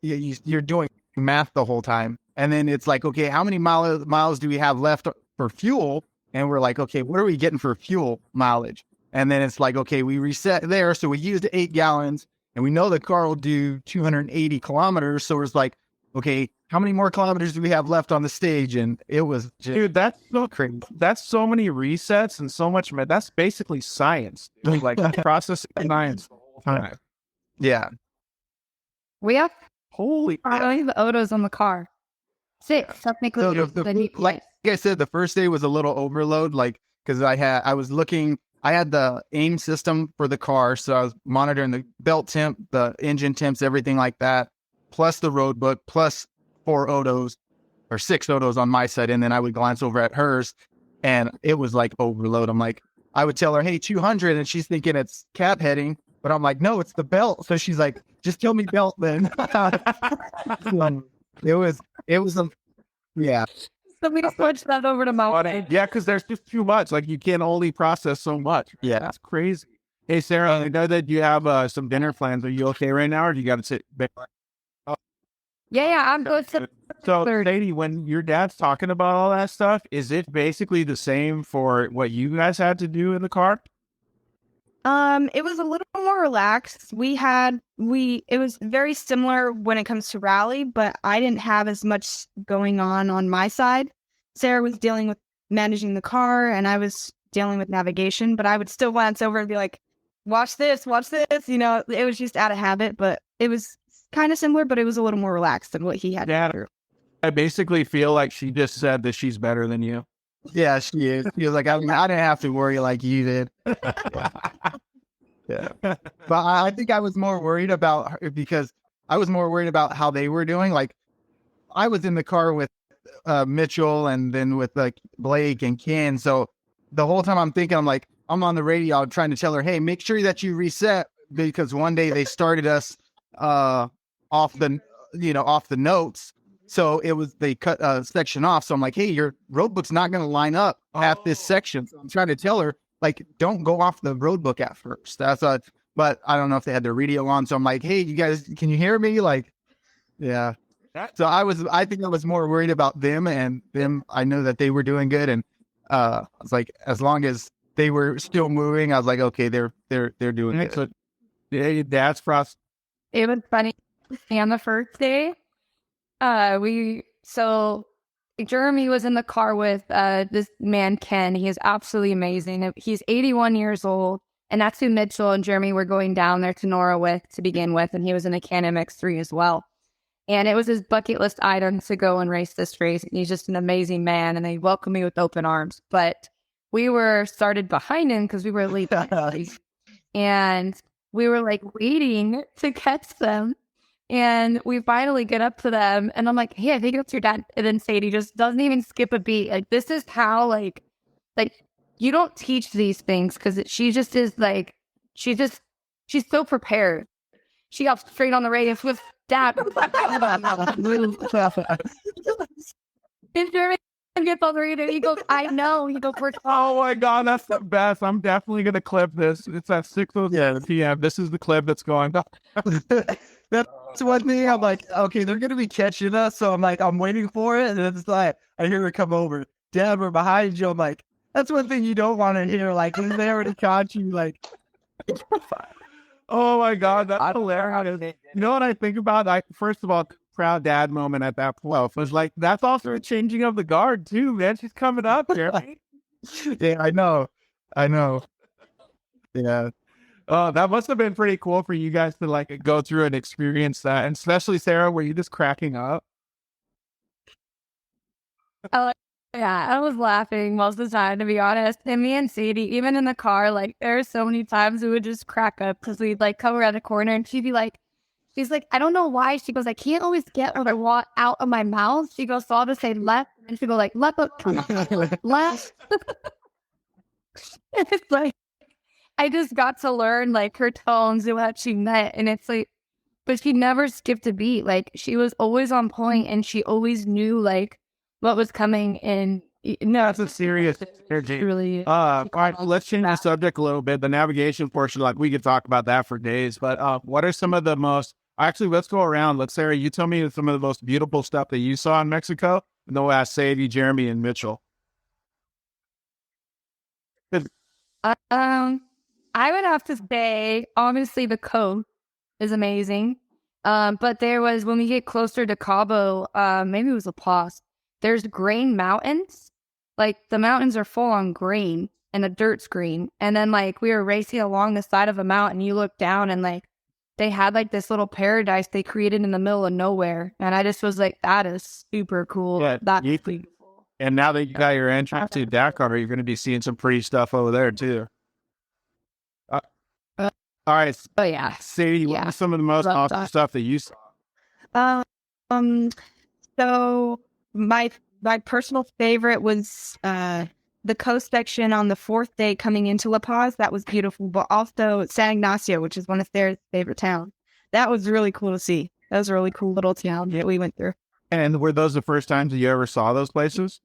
Speaker 6: you're doing math the whole time. And then it's like, okay, how many miles do we have left for fuel? And we're like, okay, what are we getting for fuel mileage? And then it's like, okay, we reset there. So we used 8 gallons and we know the car will do 280 kilometers. So it's like, okay, how many more kilometers do we have left on the stage? And it was just,
Speaker 2: dude, that's so
Speaker 6: crazy.
Speaker 2: That's so many resets and so much. That's basically science, like processing science the whole time.
Speaker 6: Yeah.
Speaker 3: We have
Speaker 2: Holy
Speaker 3: the Odos on the car. 6 technically.
Speaker 6: So like I said, the first day was a little overload, like because I had the aim system for the car, so I was monitoring the belt temp, the engine temps, everything like that, plus the road book, plus 4 Odos or 6 Odos on my side, and then I would glance over at hers, and it was like overload. I'm like, I would tell her, hey, 200, and she's thinking it's cap heading, But I'm like, no, it's the belt. So she's like, just tell me belt then. it was yeah.
Speaker 3: So we switched that over to mountain.
Speaker 2: Yeah, because there's just too much. Like you can only process so much.
Speaker 6: Yeah.
Speaker 2: That's crazy. Hey, Sarah, I know that you have some dinner plans. Are you okay right now, or do you got to sit back?
Speaker 3: Yeah, I'm good.
Speaker 2: So, Saydie, when your dad's talking about all that stuff, is it basically the same for what you guys had to do in the car?
Speaker 5: It was a little more relaxed. It was very similar when it comes to rally, but I didn't have as much going on my side. Sarah was dealing with managing the car, and I was dealing with navigation, but I would still glance over and be like, watch this. You know, it was just out of habit, but it was kind of similar, but it was a little more relaxed than what he had.
Speaker 2: Yeah, I basically feel like she just said that she's better than you.
Speaker 6: Yeah, she is. She was like, I didn't have to worry like you did. Yeah. But I think I was more worried about her because I was more worried about how they were doing. Like, I was in the car with Mitchell and then with like Blake and Ken. So the whole time I'm thinking, I'm like, I'm on the radio, I'm trying to tell her, hey, make sure that you reset, because one day they started us off the notes. So they cut a section off. So I'm like, hey, your road book's not going to line up at this section. So I'm trying to tell her, like, don't go off the road book at first. But I don't know if they had their radio on. So I'm like, hey, you guys, can you hear me? Like, yeah. So I think I was more worried about them, and them. I know that they were doing good. And I was like, as long as they were still moving, I was like, okay, they're doing good.
Speaker 2: So, yeah, that's frost.
Speaker 3: It was funny. On the first day, Jeremy was in the car with this man, Ken. He is absolutely amazing. He's 81 years old, and that's who Mitchell and Jeremy were going down there to Nora with to begin with, and he was in a Can-Am X3 as well. And it was his bucket list item to go and race this race. And he's just an amazing man, and they welcomed me with open arms. But we were started behind him because we were late. And we were like waiting to catch them. And we finally get up to them, and I'm like, hey, I think it's your dad. And then Saydie just doesn't even skip a beat. Like, this is how, like you don't teach these things, because she just is like, she's so prepared. She got straight on the radio with dad. And Jeremy gets on the radio. He goes, I know. He goes,
Speaker 2: Oh my God, that's the best. I'm definitely going to clip this. It's at 6:07 p.m. This is the clip that's going.
Speaker 6: That's one thing. I'm like, okay, they're going to be catching us. So I'm like, I'm waiting for it. And it's like, I hear it come over. Dad, we're behind you. I'm like, that's one thing you don't want to hear. Like, when they already caught you, like.
Speaker 2: Oh my God, that's hilarious. You know what I think about? First of all, proud dad moment at that point was like, that's also a changing of the guard too, man. She's coming up here.
Speaker 6: Yeah, I know. Yeah.
Speaker 2: Oh, that must have been pretty cool for you guys to like go through and experience that. And especially Sarah, were you just cracking up?
Speaker 3: Yeah, I was laughing most of the time, to be honest. And me and Saydie, even in the car, like, there are so many times we would just crack up because we'd like come around the corner and she's like, I don't know why. She goes, I can't always get what I want out of my mouth. She goes, so I'll just say left. And she go like, left. Left. And it's like, I just got to learn like her tones and what she meant. And it's like, but she never skipped a beat. Like, she was always on point, and she always knew like what was coming in. No,
Speaker 2: that's a serious energy.
Speaker 3: Really.
Speaker 2: All right, let's change the subject a little bit. The navigation portion, like we could talk about that for days. But what are some of the most? Actually, let's go around. Sarah, you tell me some of the most beautiful stuff that you saw in Mexico, and then we'll ask Saydie, Jeremy, and Mitchell.
Speaker 3: I would have to say, obviously, the coast is amazing. But there was, when we get closer to Cabo, maybe it was La Paz, there's green mountains. Like, the mountains are full on green, and the dirt's green. And then, like, we were racing along the side of a mountain. You look down, and, like, they had, like, this little paradise they created in the middle of nowhere. And I just was like, that is super cool.
Speaker 2: Yeah,
Speaker 3: That's beautiful.
Speaker 2: And now that you got your entrance to Dakar, you're going to be seeing some pretty stuff over there, too. All right.
Speaker 3: Oh, yeah.
Speaker 2: Saydie, what was some of the most awesome stuff that you saw?
Speaker 5: So my personal favorite was the coast section on the 4th day coming into La Paz, that was beautiful. But also San Ignacio, which is one of their favorite towns. That was really cool to see. That was a really cool little town that we went through.
Speaker 2: And were those the first times that you ever saw those places?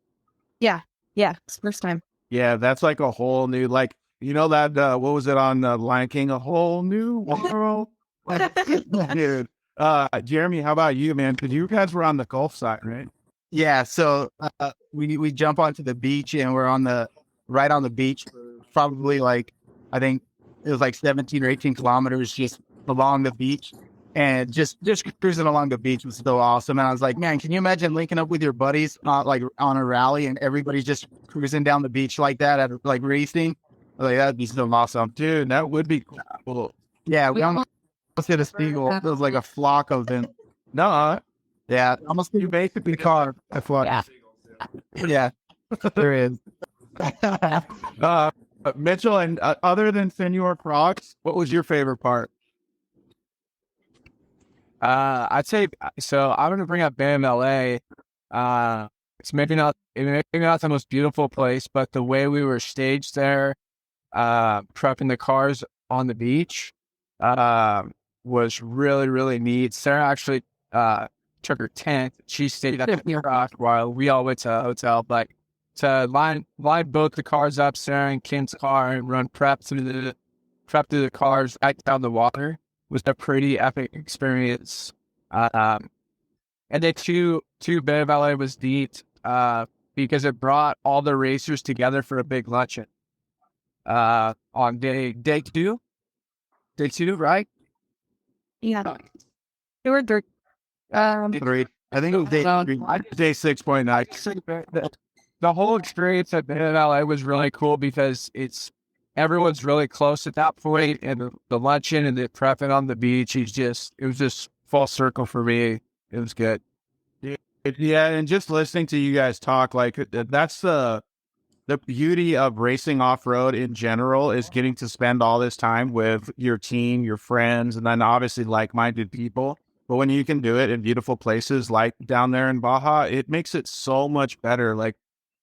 Speaker 5: Yeah, it's the first time.
Speaker 2: Yeah, that's like a whole new, like, you know that, what was it on Lion King? A whole new world? Dude. Jeremy, how about you, man? Because you guys were on the Gulf side, right?
Speaker 6: Yeah, so we jump onto the beach and we're right on the beach for probably like, I think it was like 17 or 18 kilometers just along the beach. And just cruising along the beach was so awesome. And I was like, man, can you imagine linking up with your buddies like on a rally and everybody's just cruising down the beach like that at like racing? Like that'd be so awesome.
Speaker 2: Dude, that would be cool.
Speaker 6: Yeah, we almost hit a seagull. It was like a flock of them.
Speaker 2: No,
Speaker 6: Yeah, almost
Speaker 2: you basically caught a flock.
Speaker 6: Yeah, there is.
Speaker 2: Mitchell, and other than Senor Crocs, what was your favorite part?
Speaker 4: I'd say so. I'm gonna bring up BAM LA. It's maybe not the most beautiful place, but the way we were staged there, prepping the cars on the beach, was really, really neat. Sarah actually took her tent. She stayed at the rock while we all went to a hotel. But to line both the cars up, Sarah and Kim's car, and run prep through the cars right down the water was a pretty epic experience. And then two Bay of LA was neat because it brought all the racers together for a big luncheon on day two. Day two, right?
Speaker 5: Yeah. 2 or 3.
Speaker 6: 3. I think it was day 3.
Speaker 2: Day 6.9.
Speaker 4: The whole experience at Bay of LA was really cool because everyone's really close at that point, and the luncheon and the prepping on the beach, it was just full circle for me. It was good.
Speaker 2: Yeah, and just listening to you guys talk, like that's the beauty of racing off-road in general, is getting to spend all this time with your team, your friends, and then obviously like-minded people. But when you can do it in beautiful places like down there in Baja, it makes it so much better. Like,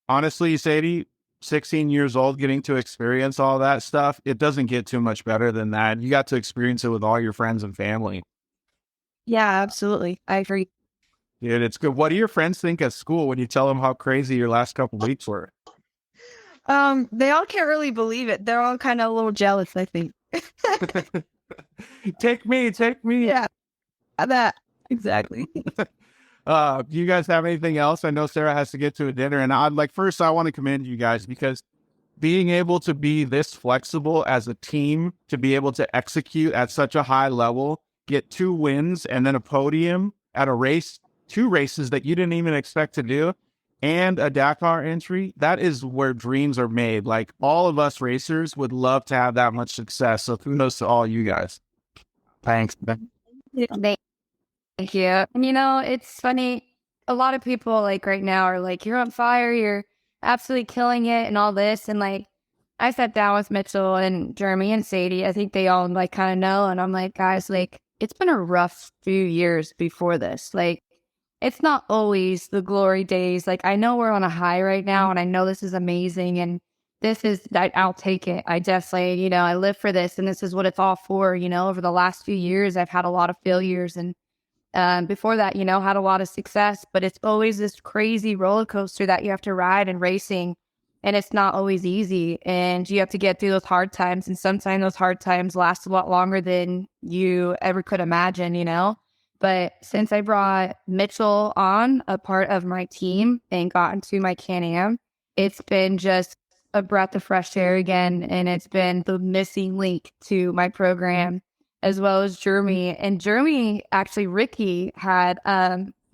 Speaker 2: honestly, Saydie, 16 years old, getting to experience all that stuff, it doesn't get too much better than that. You got to experience it with all your friends and family.
Speaker 5: Yeah, absolutely. I agree.
Speaker 2: Dude, it's good. What do your friends think at school when you tell them how crazy your last couple weeks were?
Speaker 5: They all can't really believe it. They're all kind of a little jealous, I think.
Speaker 2: Take me.
Speaker 5: Yeah, that exactly.
Speaker 2: Do you guys have anything else? I know Sarah has to get to a dinner, and first I want to commend you guys because being able to be this flexible as a team, to be able to execute at such a high level, get 2 wins and then a podium at a race, 2 races that you didn't even expect to do, and a Dakar entry, that is where dreams are made. Like, all of us racers would love to have that much success. So kudos to all you guys.
Speaker 6: Thanks.
Speaker 3: Thank you. And it's funny. A lot of people right now are like, you're on fire. You're absolutely killing it and all this. And I sat down with Mitchell and Jeremy and Saydie. I think they all kind of know. And I'm like, guys, it's been a rough few years before this. It's not always the glory days. I know we're on a high right now, and I know this is amazing. And I'll take it. I definitely, I live for this, and this is what it's all for. Over the last few years, I've had a lot of failures, and before that, had a lot of success. But it's always this crazy roller coaster that you have to ride in racing, and it's not always easy. And you have to get through those hard times, and sometimes those hard times last a lot longer than you ever could imagine. But since I brought Mitchell on a part of my team and got into my Can-Am, it's been just a breath of fresh air again. And it's been the missing link to my program, as well as Jeremy. And Jeremy, actually, Ricky had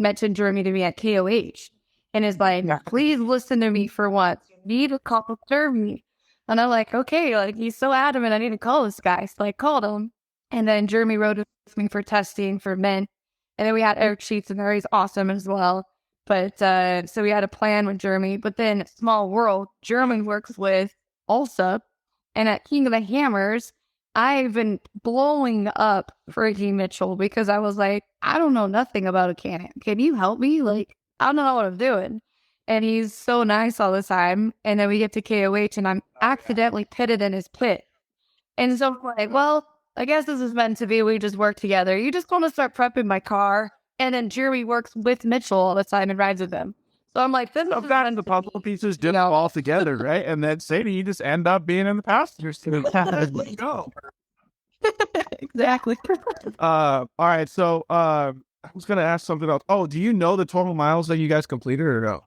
Speaker 3: mentioned Jeremy to me at KOH and is like, please listen to me for once. You need to call Jeremy. And I'm like, okay, he's so adamant, I need to call this guy. So I called him. And then Jeremy rode with me for testing for men. And then we had Eric Sheets in there. He's awesome as well. But so we had a plan with Jeremy. But then, small world, Jeremy works with Alsup. And at King of the Hammers, I've been blowing up freaking Mitchell because I was like, I don't know nothing about a Can-Am. Can you help me? I don't know what I'm doing. and he's so nice all the time. And then we get to KOH, and I'm accidentally pitted in his pit. And so I'm like, well, I guess this is meant to be. We just work together. You just want to start prepping my car. And then Jeremy works with Mitchell all the time and rides with him. So I'm like, this is
Speaker 2: Sometimes the puzzle pieces just fall together, right? And then Sadie, you just end up being in the passenger seat. Let's go.
Speaker 5: Exactly.
Speaker 2: All right. So I was gonna ask something else. Oh, do you know the total miles that you guys completed or no?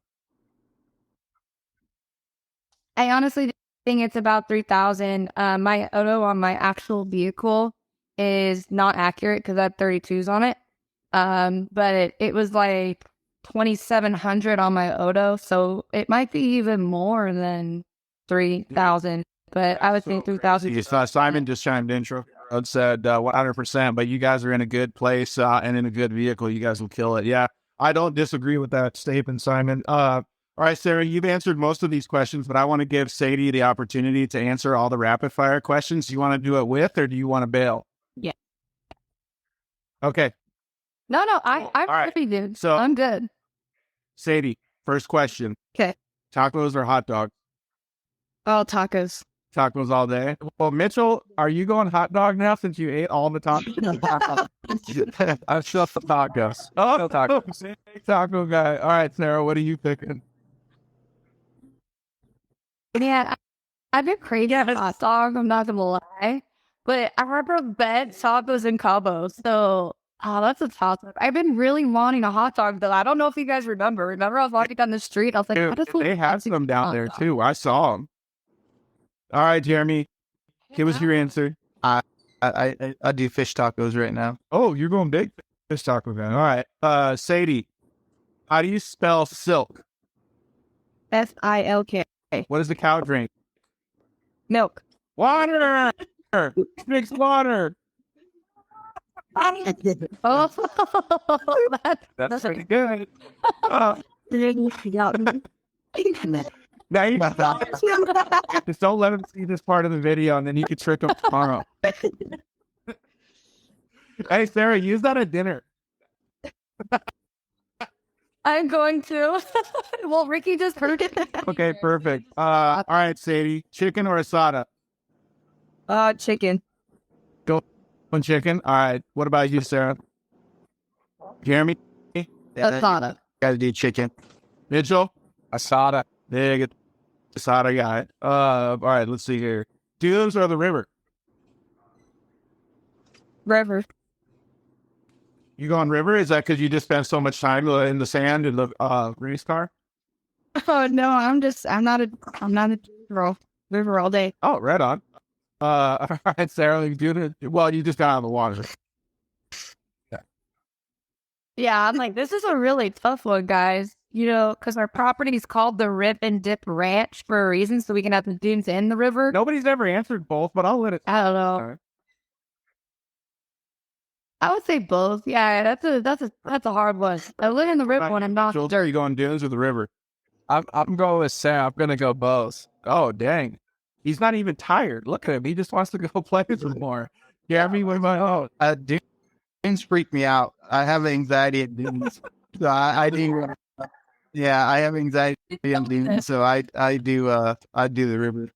Speaker 3: I honestly think it's about 3,000. My auto on my actual vehicle is not accurate because I have 32s on it. But it was like 2,700 on my auto, so it might be even more than 3,000. But I would say 3,000.
Speaker 2: Simon just chimed in and said 100%. But you guys are in a good place and in a good vehicle. You guys will kill it. Yeah, I don't disagree with that statement, Simon. All right, Sarah, you've answered most of these questions, but I want to give Saydie the opportunity to answer all the rapid fire questions. Do you want to do it with, or do you want to bail?
Speaker 3: Yeah.
Speaker 2: Okay.
Speaker 3: No, I'm
Speaker 2: right.
Speaker 3: pretty good.
Speaker 2: So
Speaker 3: I'm good.
Speaker 2: Sadie, first question.
Speaker 5: Okay.
Speaker 2: Tacos or hot dogs?
Speaker 5: Oh, tacos.
Speaker 2: Tacos all day. Well, Mitchell, are you going hot dog now since you ate all the tacos?
Speaker 4: I'm still the tacos.
Speaker 2: Oh,
Speaker 4: Still tacos.
Speaker 2: taco guy. All right, Sarah, what are you picking?
Speaker 3: Yeah, I've been craving a hot dog, I'm not gonna lie. But I remember bed tacos and combos. So, that's a toss up. I've been really wanting a hot dog though. I don't know if you guys remember. Remember, I was walking down the street. I was like,
Speaker 2: Dude,
Speaker 3: I just
Speaker 2: they have some down there too. I saw them. All right, Jeremy, give us your answer.
Speaker 6: I do fish tacos right now.
Speaker 2: Oh, you're going big fish taco guy. All right, Sadie, how do you spell silk?
Speaker 5: SILK.
Speaker 2: What does the cow drink?
Speaker 5: Milk.
Speaker 2: Water. Drinks water.
Speaker 3: Oh,
Speaker 2: That's pretty good. Now you just don't let him see this part of the video, and then you can trick him tomorrow. Hey, Sarah, use that at dinner.
Speaker 3: I'm going to. Well, Ricky just heard it.
Speaker 2: Okay, perfect. All right, Sadie, chicken or asada?
Speaker 5: Chicken.
Speaker 2: One chicken. All right. What about you, Sarah? Jeremy?
Speaker 3: Asada.
Speaker 6: Gotta do chicken.
Speaker 2: Mitchell?
Speaker 4: Asada.
Speaker 2: There you go. Asada guy. All right, let's see here. Dunes or the river?
Speaker 5: River.
Speaker 2: You going river? Is that because you just spent so much time in the sand in the race car?
Speaker 5: Oh no, I'm not a river all day.
Speaker 2: Oh, right on. All right, Sarah, you doing it? Well, you just got out of the water.
Speaker 3: Yeah, I'm like, this is a really tough one, guys. You know, because our property is called the Rip and Dip Ranch for a reason, so we can have the dunes in the river.
Speaker 2: Nobody's ever answered both, but I'll let it.
Speaker 3: I don't know. I would say both. Yeah, that's a hard one. I live in the river when I'm not.
Speaker 2: Are you going dunes or the river?
Speaker 4: I'm going with Sarah. I'm gonna go both.
Speaker 2: Oh, dang. He's not even tired. Look at him. He just wants to go play some more. Jeremy, what about
Speaker 6: Dunes freak me out. I have anxiety at dunes. So I do. Yeah, I have anxiety on dunes. So I do the river.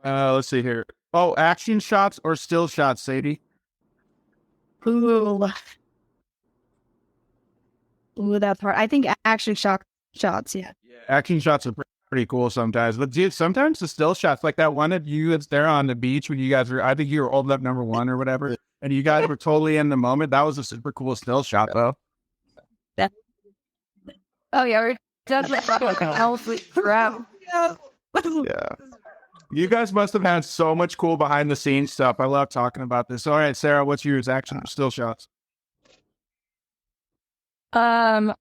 Speaker 2: let's see here. Oh, action shots or still shots, Sadie?
Speaker 5: Ooh, that's hard. I think action shots. Yeah.
Speaker 2: Action shots are pretty cool sometimes. But dude, sometimes the still shots, like that one of you that's there on the beach when you guys were, I think you were holding up number one or whatever, and you guys were totally in the moment. That was a super cool still shot, though.
Speaker 3: Yeah. Oh yeah, we're just like crap.
Speaker 2: Yeah. You guys must have had so much cool behind the scenes stuff. I love talking about this. All right, Sarah, what's yours? Action or still shots?
Speaker 3: I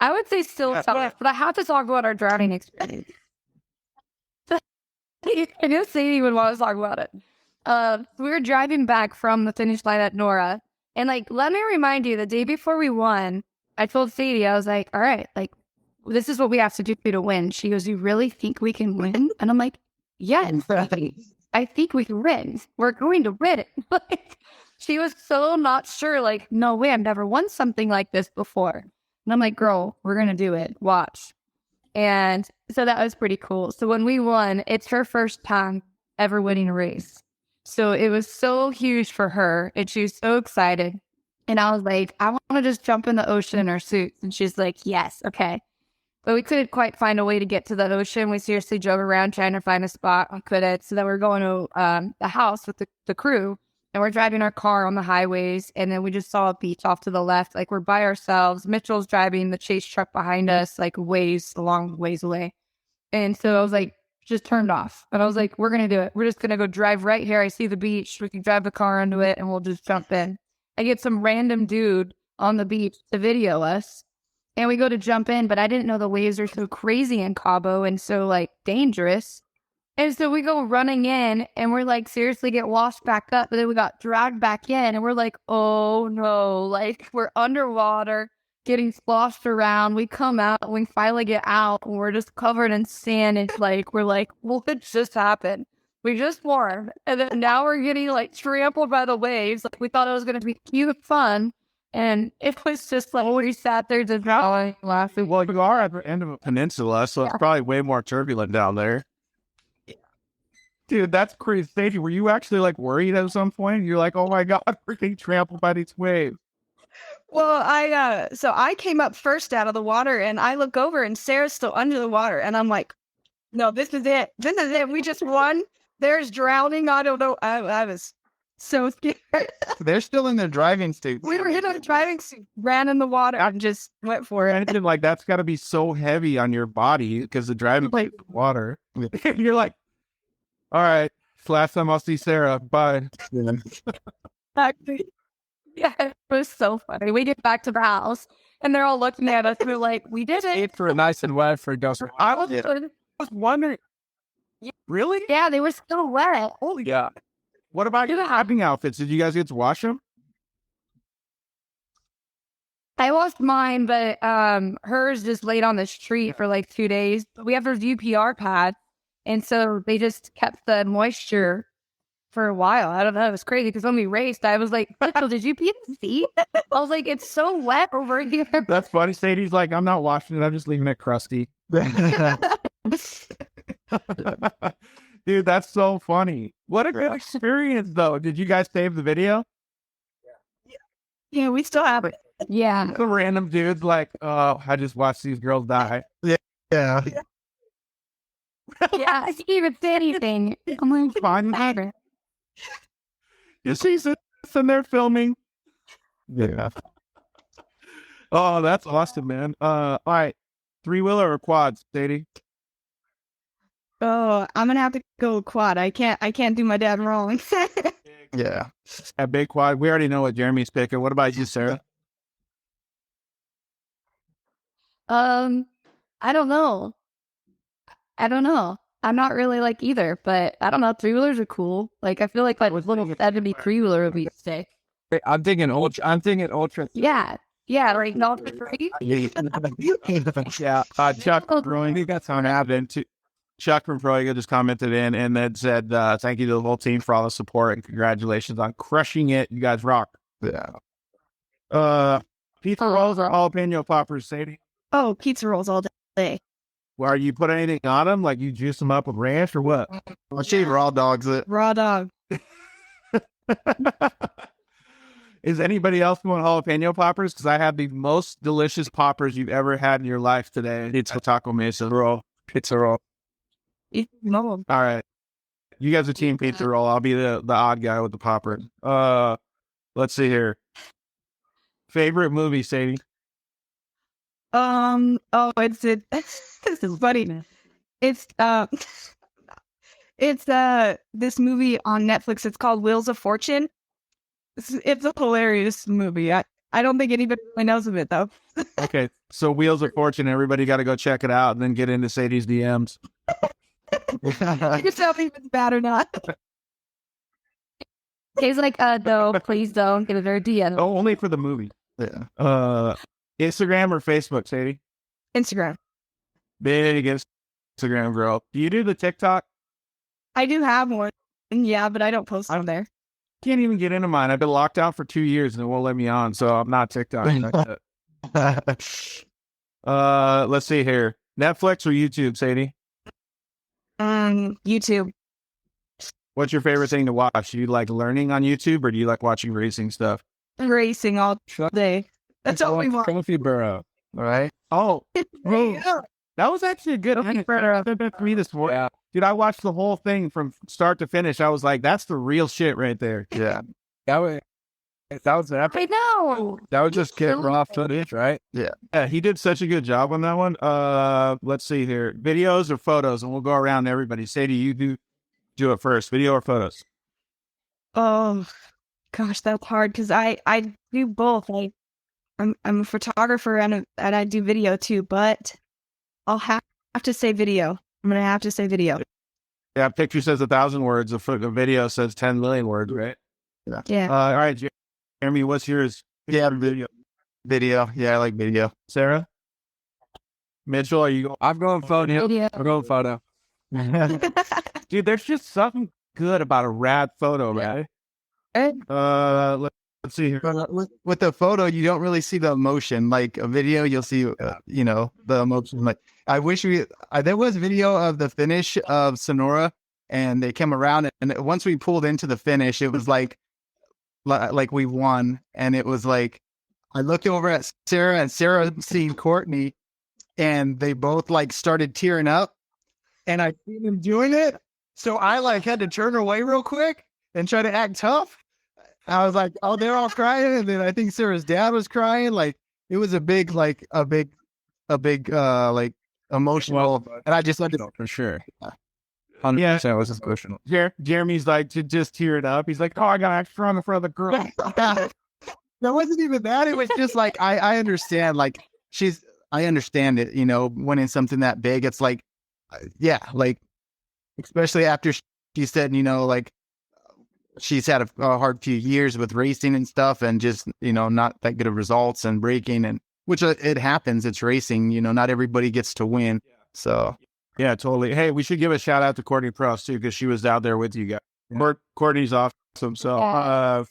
Speaker 3: would say still shots, but I have to talk about our drowning experience. I knew Sadie would want to talk about it. We were driving back from the finish line at Nora, and like, let me remind you, the day before we won, I told Sadie, I was like, all right, like, this is what we have to do to win. She goes, you really think we can win? And I'm like, yes, I think we can win. We're going to win it. Like, she was so not sure, like, no way, I've never won something like this before. And I'm like, girl, we're going to do it. Watch. And so that was pretty cool. So when we won, it's her first time ever winning a race. So it was so huge for her and she was so excited. And I was like, I want to just jump in the ocean in our suits. And she's like, yes, okay. But we couldn't quite find a way to get to the ocean. We seriously drove around trying to find a spot. We couldn't. So then we're going to the house with the crew. And we're driving our car on the highways. And then we just saw a beach off to the left. Like we're by ourselves. Mitchell's driving the chase truck behind us, like a long ways away. And so I was like, just turned off. And I was like, we're going to do it. We're just going to go drive right here. I see the beach. We can drive the car into it and we'll just jump in. I get some random dude on the beach to video us. And we go to jump in, but I didn't know the waves are so crazy in Cabo and so like dangerous. And so we go running in and we're like seriously get washed back up. But then we got dragged back in and we're like, oh no, like we're underwater getting sloshed around. We come out and we finally get out and we're just covered in sand. And like, we're like, what just happened? We just won. And then now we're getting like trampled by the waves. Like we thought it was going to be cute fun. And it was just like we sat there just laughing.
Speaker 2: Well, you are at the end of a peninsula, so it's probably way more turbulent down there. Dude, that's crazy. Saydie, were you actually like worried at some point? You're like, oh my God, we're getting trampled by these waves.
Speaker 5: Well, I came up first out of the water and I look over and Sarah's still under the water. And I'm like, no, this is it. This is it. We just won. There's drowning. I don't know. I was so scared.
Speaker 6: They're still in their driving suits.
Speaker 5: We were in our driving suit, ran in the water. I just went for it.
Speaker 2: And like, that's got to be so heavy on your body because the driving like water. You're like, all right, it's the last time I'll see Sarah. Bye.
Speaker 3: Actually, yeah, it was so funny. We get back to the house and they're all looking at us. We're like, we did it.
Speaker 4: It for nice and wet for dust.
Speaker 2: I was wondering, really?
Speaker 3: Yeah, they were still wet.
Speaker 2: Holy God. What about your diving outfits? Did you guys get to wash them?
Speaker 3: I washed mine, but hers just laid on the street for like 2 days. We have her UPR pad, and so they just kept the moisture for a while. I don't know. It was crazy because when we raced, I was like, did you pee in the seat? I was like, it's so wet over here.
Speaker 2: That's funny. Sadie's like, I'm not washing it. I'm just leaving it crusty. Dude, that's so funny. What a good experience, though. Did you guys save the video?
Speaker 5: Yeah, we still have it.
Speaker 3: Yeah.
Speaker 2: The random dude's like, oh, I just watched these girls die.
Speaker 6: Yeah.
Speaker 3: Yeah, I didn't even say anything. I'm like,
Speaker 2: Fine. You see this and they're filming.
Speaker 6: Yeah.
Speaker 2: Oh, that's awesome, man. All right. 3-wheeler or quads, Sadie?
Speaker 5: Oh, I'm gonna have to go quad. I can't do my dad wrong.
Speaker 6: Yeah.
Speaker 2: A big quad. We already know what Jeremy's picking. What about you, Sarah?
Speaker 3: I don't know. I'm not really like either, but I don't know. 3-wheelers are cool. Like I feel like with little 73-wheeler would be sick.
Speaker 4: I'm thinking ultra.
Speaker 3: Yeah. Yeah, like not for free.
Speaker 2: Yeah. Chuck Brewing, he got some happening too. Chuck from Proiga just commented in and then said, thank you to the whole team for all the support and congratulations on crushing it. You guys rock.
Speaker 6: Yeah.
Speaker 2: Pizza rolls or jalapeno poppers, Sadie?
Speaker 5: Oh, pizza rolls all day.
Speaker 2: Well, are you put anything on them? Like you juice them up with ranch or what?
Speaker 6: Well, she raw dogs it.
Speaker 5: Raw dog.
Speaker 2: Is anybody else doing jalapeno poppers? Because I had the most delicious poppers you've ever had in your life today. It's a taco mesa roll. Pizza roll.
Speaker 5: No.
Speaker 2: All right. You guys are team pizza roll. I'll be the odd guy with the popper. Let's see here. Favorite movie, Sadie?
Speaker 5: This is funny. It's this movie on Netflix. It's called Wheels of Fortune. It's a hilarious movie. I don't think anybody really knows of it though.
Speaker 2: Okay, so Wheels of Fortune. Everybody got to go check it out and then get into Sadie's DMs.
Speaker 5: You can tell me if it's bad or not.
Speaker 3: He's like, no, please don't get a very DM.
Speaker 2: Oh, only for the movie.
Speaker 6: Yeah.
Speaker 2: Instagram or Facebook, Sadie?
Speaker 5: Instagram.
Speaker 2: Big Instagram girl. Do you do the TikTok?
Speaker 5: I do have one. Yeah, but I don't post on there.
Speaker 2: Can't even get into mine. I've been locked out for 2 years and it won't let me on, so I'm not TikTok. Let's see here. Netflix or YouTube, Sadie?
Speaker 5: YouTube.
Speaker 2: What's your favorite thing to watch? Do you like learning on YouTube or do you like watching racing stuff?
Speaker 5: Racing all day. That's all we want.
Speaker 4: Trophy Burrow.
Speaker 6: All right.
Speaker 2: Oh,
Speaker 5: Yeah.
Speaker 2: that was actually a good answer for me this morning.
Speaker 4: Yeah.
Speaker 2: Dude, I watched the whole thing from start to finish. I was like, that's the real shit right there.
Speaker 6: Yeah.
Speaker 4: That was epic.
Speaker 3: I know.
Speaker 4: That was just get raw footage, right?
Speaker 2: Yeah, he did such a good job on that one. Let's see here. Videos or photos? And we'll go around to everybody. Sadie, you do it first. Video or photos?
Speaker 5: Oh, gosh, that's hard because I do both. I'm a photographer and I do video too, but I'll have to say video. I'm gonna have to say video.
Speaker 2: Yeah, picture says 1,000 words. The video says 10 million words, right?
Speaker 5: Yeah.
Speaker 2: All right, Jeremy, what's yours?
Speaker 6: Yeah.
Speaker 2: Video.
Speaker 6: Video. Yeah, I like video.
Speaker 2: Sarah? Mitchell, are you
Speaker 4: I'm going photo.
Speaker 3: Video.
Speaker 4: I'm going photo.
Speaker 2: Dude, there's just something good about a rad photo, right? Let's see here.
Speaker 6: But with the photo, you don't really see the emotion. Like a video, you'll see, the emotion. Like I wish there was video of the finish of Sonora, and they came around, and once we pulled into the finish, it was like we won, and it was like I looked over at Sarah, and Sarah seen Courtney, and they both like started tearing up, and I seen them doing it, so I like had to turn away real quick and try to act tough. I was like, oh, they're all crying. And then I think Sarah's dad was crying. Like it was a big emotional. And I just let it.
Speaker 4: For sure. 100% was emotional.
Speaker 2: Jeremy's like, just tear it up. He's like, oh, I got extra on the front of the girl.
Speaker 6: That wasn't even that. It was just like, I understand. Like I understand it, winning something that big. It's like, like, especially after she said, like, she's had a hard few years with racing and stuff and just, not that good of results and braking and which it happens. It's racing, not everybody gets to win. So
Speaker 2: yeah, totally. Hey, we should give a shout out to Courtney Prost too, because she was out there with you guys. Yeah. Courtney's awesome. So, all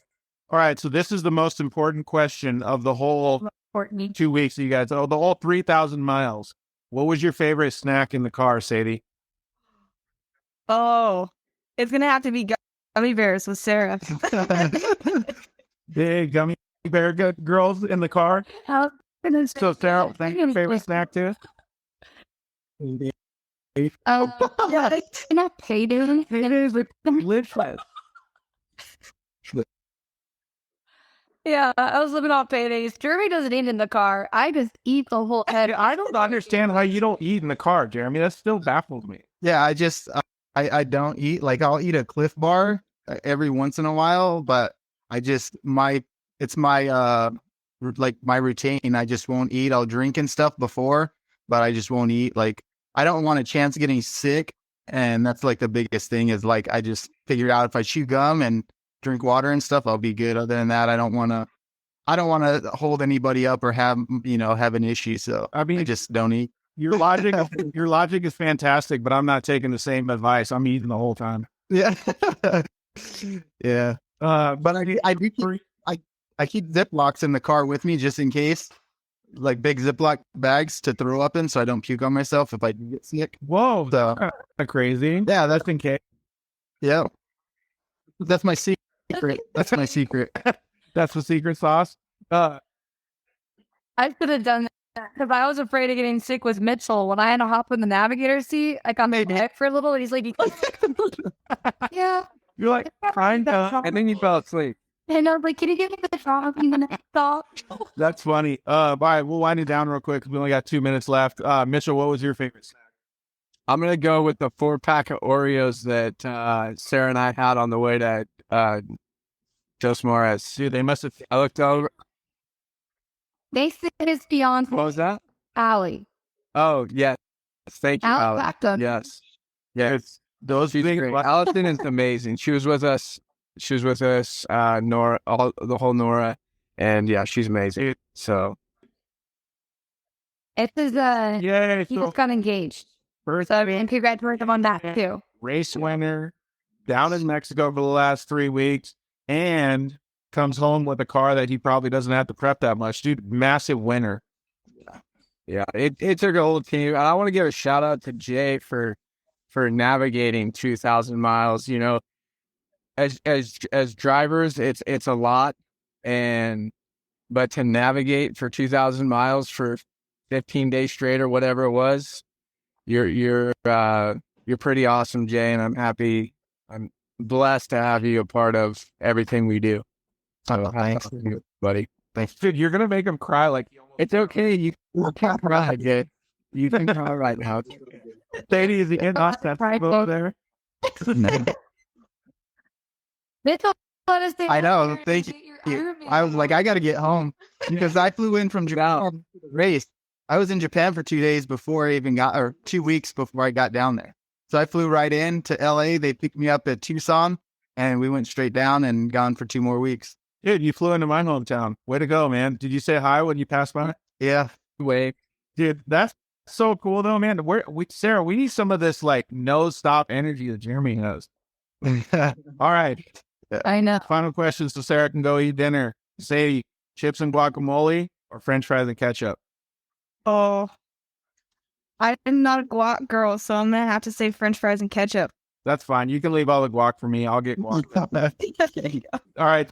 Speaker 2: right. So this is the most important question of the whole 2 weeks you guys, the whole 3,000 miles. What was your favorite snack in the car, Sadie?
Speaker 5: Oh, it's going to have to be gummy bears with Sarah.
Speaker 2: Big gummy bear girls in the car. So Sarah, thank you. Favorite snack too?
Speaker 3: Yeah, not payday. Yeah, I was living off paydays. Jeremy doesn't eat in the car. I just eat the whole head.
Speaker 2: I don't understand how you don't eat in the car, Jeremy. That still baffles me.
Speaker 6: Yeah, I don't eat. Like I'll eat a Cliff Bar every once in a while, but it's my routine. I just won't eat. I'll drink and stuff before, but I just won't eat. Like I don't want a chance of getting sick, and that's like the biggest thing is like I just figured out if I chew gum and drink water and stuff, I'll be good. Other than that, I don't want to hold anybody up or have an issue. So I just don't eat.
Speaker 2: Your logic is fantastic, but I'm not taking the same advice. I'm eating the whole time.
Speaker 6: Yeah. Yeah. But I keep Ziplocs in the car with me just in case, like big Ziploc bags to throw up in so I don't puke on myself if I do get sick.
Speaker 2: Whoa.
Speaker 6: So
Speaker 2: crazy.
Speaker 6: Yeah,
Speaker 2: that's in case.
Speaker 6: Yeah. That's my secret. That's my secret.
Speaker 2: That's the secret sauce.
Speaker 3: I should have done that because I was afraid of getting sick with Mitchell. When I had to hop in the navigator seat, I got my neck for a little, and he's like, yeah.
Speaker 2: You're like, kind of.
Speaker 4: And then you fell asleep.
Speaker 3: And I was like, can you give me the dog? I'm going to stop.
Speaker 2: That's funny. All right, we'll wind it down real quick because we only got 2 minutes left. Mitchell, what was your favorite snack?
Speaker 4: I'm going to go with the 4-pack of Oreos that Sarah and I had on the way to Dos Morris.
Speaker 2: Dude, they must have.
Speaker 4: I looked over.
Speaker 3: They said it's beyond
Speaker 4: What was that?
Speaker 3: Allie.
Speaker 4: Oh, yes. Thank you,
Speaker 3: Allie.
Speaker 4: Allie. Yes. Yes.
Speaker 2: Those
Speaker 4: She's
Speaker 2: things.
Speaker 4: great. Allison is amazing. She was with us. Nora, the whole Nora. And yeah, she's amazing. So.
Speaker 3: It is
Speaker 2: Yay.
Speaker 3: he just got engaged.
Speaker 2: First
Speaker 3: So, and congratulations on that too.
Speaker 2: race winner down in Mexico for the last 3 weeks and comes home with a car that he probably doesn't have to prep that much. Dude, massive winner.
Speaker 4: Yeah, it took a whole team. And I want to give a shout out to Jay for navigating 2,000 miles. You know, as drivers, it's a lot, but to navigate for 2,000 miles for 15 days straight or whatever it was, you're pretty awesome, Jay, and I'm blessed to have you a part of everything we do.
Speaker 6: Oh, thanks,
Speaker 4: buddy.
Speaker 2: Thanks. Dude, you're going to make him cry like
Speaker 4: It's okay. You can't cry, Jay. You can cry right now.
Speaker 2: Saydie is the in there.
Speaker 3: Mitchell, let us
Speaker 6: I know. Thank you. I was like, I got to get home because I flew in from Japan for the race. I was in Japan for 2 days before I even got, or 2 weeks before I got down there. So I flew right in to LA. They picked me up at Tucson and we went straight down and gone for 2 more weeks.
Speaker 2: Dude, you flew into my hometown. Way to go, man. Did you say hi when you passed by?
Speaker 6: Yeah.
Speaker 4: Wait.
Speaker 2: Dude, that's so cool though, man. Sarah, we need some of this like no stop energy that Jeremy has. All right.
Speaker 3: I know.
Speaker 2: Final question so Sarah can go eat dinner. Say chips and guacamole or French fries and ketchup.
Speaker 5: Oh, I'm not a guac girl, so I'm gonna have to say French fries and ketchup.
Speaker 2: That's fine. You can leave all the guac for me. I'll get guac.
Speaker 5: There you go.
Speaker 2: All right.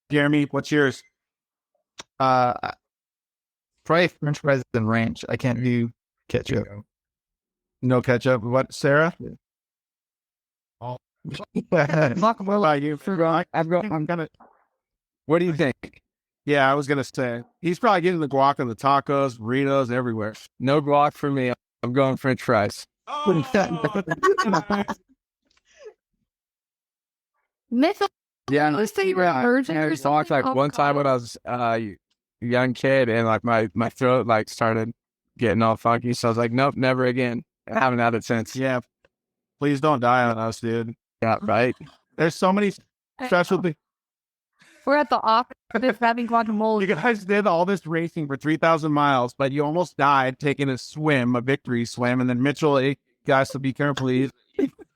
Speaker 2: Jeremy, what's yours?
Speaker 6: Probably French fries and ranch. I can't do ketchup.
Speaker 2: No ketchup. What, Sarah?
Speaker 3: Guacamole.
Speaker 2: I'm gonna.
Speaker 4: What do you think?
Speaker 2: Yeah, I was gonna say he's probably getting the guac on the tacos, burritos, everywhere.
Speaker 4: No guac for me. I'm going French fries.
Speaker 3: Mitchell,
Speaker 4: Yeah,
Speaker 3: let's say you were a virgin.
Speaker 4: I
Speaker 3: or
Speaker 4: talked
Speaker 3: something.
Speaker 4: like
Speaker 3: Oh,
Speaker 4: one time
Speaker 3: God.
Speaker 4: when I was a young kid and like my throat like started getting all funky. So I was like, nope, never again. I haven't had it since.
Speaker 2: Yeah, please don't die on us, dude.
Speaker 4: Yeah, right.
Speaker 2: There's so many special things.
Speaker 3: We're at the office having guacamole.
Speaker 2: You guys did all this racing for 3,000 miles, but you almost died taking a swim, a victory swim, and then Mitchell, guys, to be careful, please.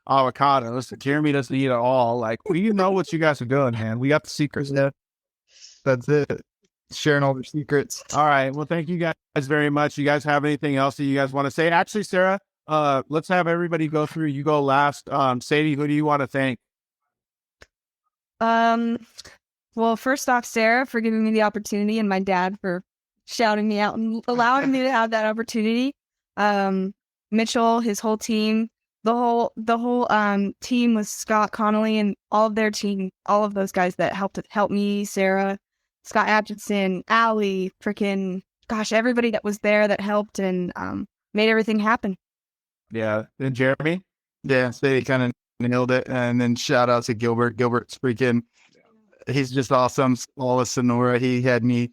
Speaker 2: Avocados. Jeremy doesn't eat at all. Like, we know what you guys are doing, man. We got the secrets.
Speaker 6: Yeah. That's it. Sharing all their secrets.
Speaker 2: All right. Well, thank you guys very much. You guys have anything else that you guys want to say? Actually, Sarah, let's have everybody go through. You go last. Saydie, who do you want to thank?
Speaker 5: Well, first off, Sarah for giving me the opportunity, and my dad for shouting me out and allowing me to have that opportunity. Mitchell, his whole team, the whole team with Scott Connolly and all of their team, all of those guys that helped me, Sarah, Scott Atchison, Allie, freaking gosh, everybody that was there that helped and made everything happen.
Speaker 2: Yeah. And Jeremy?
Speaker 6: Yeah, so they kind of nailed it. And then shout out to Gilbert. Gilbert's freaking, he's just awesome. All of Sonora. He had me,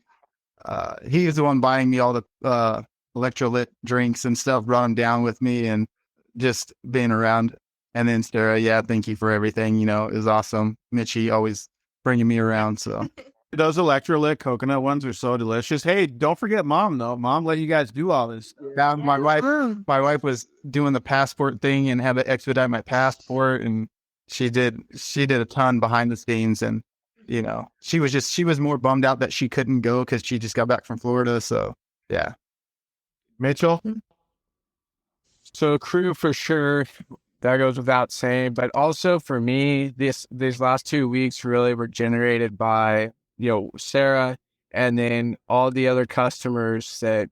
Speaker 6: he was the one buying me all the electrolyte drinks and stuff, brought them down with me and just being around. And then Sarah, yeah, thank you for everything. You know, it was awesome. Mitchie always bringing me around. So
Speaker 2: Those electrolyte coconut ones are so delicious. Hey, don't forget Mom, though. Mom let you guys do all this.
Speaker 6: yeah, my wife was doing the passport thing and had to expedite my passport, and she did a ton behind the scenes. And you know, she was more bummed out that she couldn't go because she just got back from Florida. So yeah.
Speaker 2: Mitchell?
Speaker 4: So crew for sure, that goes without saying. But also for me, these last 2 weeks really were generated by, you know, Sarah and then all the other customers that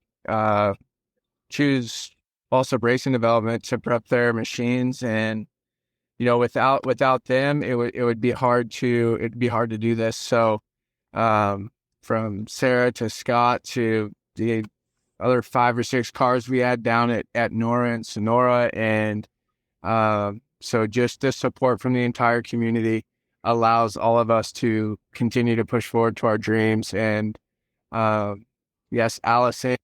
Speaker 4: choose Alsup Racing Development to prep their machines. And, you know, without them, it'd be hard to do this. So from Sarah to Scott to the other 5 or 6 cars we had down at Nora and Sonora. And so just the support from the entire community allows all of us to continue to push forward to our dreams. And yes, Allison,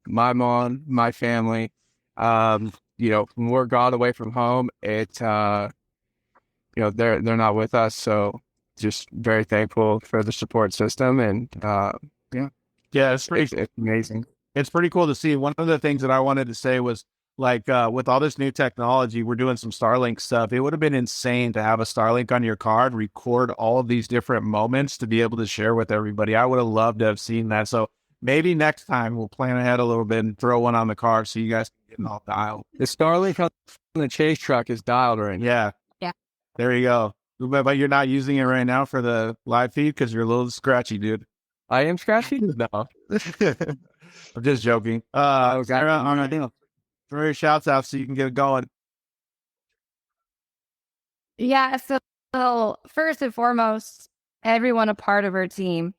Speaker 4: my mom, my family, you know, when we're gone away from home, you know, they're not with us. So just very thankful for the support system. And
Speaker 2: Yeah, it's
Speaker 4: amazing.
Speaker 2: It's pretty cool to see. One of the things that I wanted to say was, like, with all this new technology, we're doing some Starlink stuff. It would have been insane to have a Starlink on your car and record all of these different moments to be able to share with everybody. I would have loved to have seen that. So maybe next time we'll plan ahead a little bit and throw one on the car so you guys can get all dialed.
Speaker 4: The Starlink on the chase truck is dialed right now.
Speaker 2: Yeah.
Speaker 3: Yeah.
Speaker 2: There you go. But you're not using it right now for the live feed because you're a little scratchy, dude.
Speaker 4: I am scratchy? No.
Speaker 2: I'm just joking.
Speaker 4: Okay.
Speaker 2: Sarah, on a deal. Throw your shouts out so you can get it going.
Speaker 3: Yeah. So first and foremost, everyone a part of our team.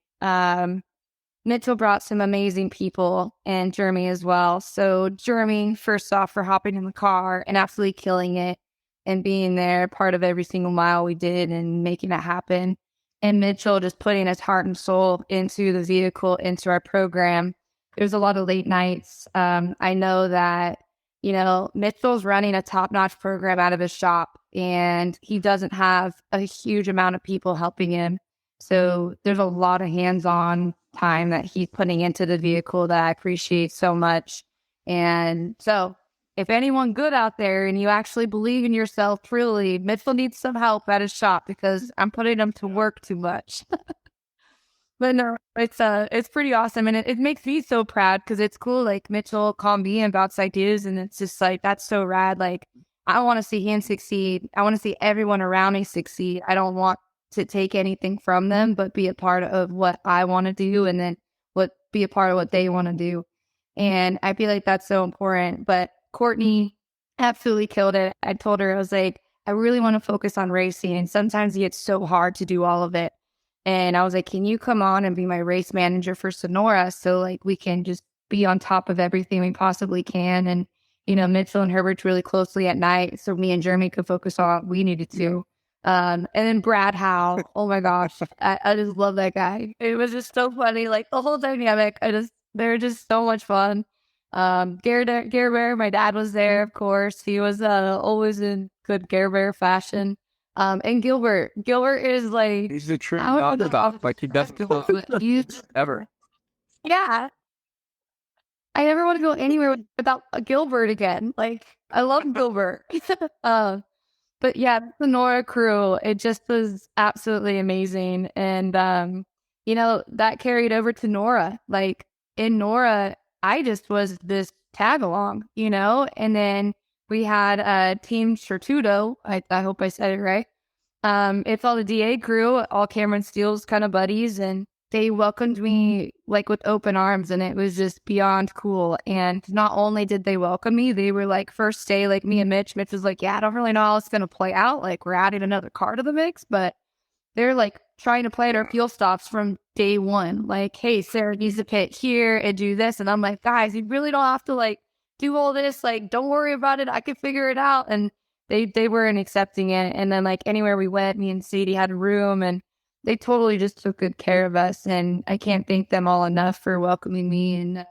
Speaker 3: Mitchell brought some amazing people and Jeremy as well. So Jeremy, first off, for hopping in the car and absolutely killing it and being there, part of every single mile we did and making it happen. And Mitchell just putting his heart and soul into the vehicle, into our program. There was a lot of late nights. I know that, Mitchell's running a top-notch program out of his shop, and he doesn't have a huge amount of people helping him. So there's a lot of hands-on time that he's putting into the vehicle that I appreciate so much. And so if anyone good out there and you actually believe in yourself truly, Mitchell needs some help at his shop because I'm putting him to work too much. But no, it's pretty awesome. And it makes me so proud because it's cool. Like Mitchell called me and bounced ideas, and it's just like, that's so rad. Like, I want to see him succeed. I want to see everyone around me succeed. I don't want to take anything from them, but be a part of what I want to do, and then be a part of what they want to do. And I feel like that's so important. But Courtney absolutely killed it. I told her, I was like, I really want to focus on racing, and sometimes it's so hard to do all of it. And I was like, can you come on and be my race manager for Sonora so like we can just be on top of everything we possibly can? And, Mitchell and Herbert's really closely at night, so me and Jeremy could focus on what we needed to. And then Brad Howe, oh my gosh, I just love that guy. It was just so funny. Like the whole dynamic, they're just so much fun. Gare Bear, my dad was there, of course. He was always in good Gare Bear fashion. And Gilbert is like,
Speaker 4: he's the true underdog. Like he doesn't ever.
Speaker 3: Yeah. I never want to go anywhere without Gilbert again. Like, I love Gilbert. But yeah, the Nora crew, it just was absolutely amazing. And, that carried over to Nora. Like, in Nora, I just was this tag along, and then we had Team Shirtudo. I hope I said it right. It's all the DA crew, all Cameron Steele's kind of buddies, and they welcomed me like with open arms, and it was just beyond cool. And not only did they welcome me, they were like, first day, like me and Mitch was like, yeah, I don't really know how it's going to play out. Like, we're adding another car to the mix, but they're like trying to plan our fuel stops from day one. Like, hey, Sarah needs to pit here and do this. And I'm like, guys, you really don't have to like do all this. Like, don't worry about it. I can figure it out. And they weren't accepting it. And then like anywhere we went, me and Saydie had a room, and they totally just took good care of us. And I can't thank them all enough for welcoming me. And,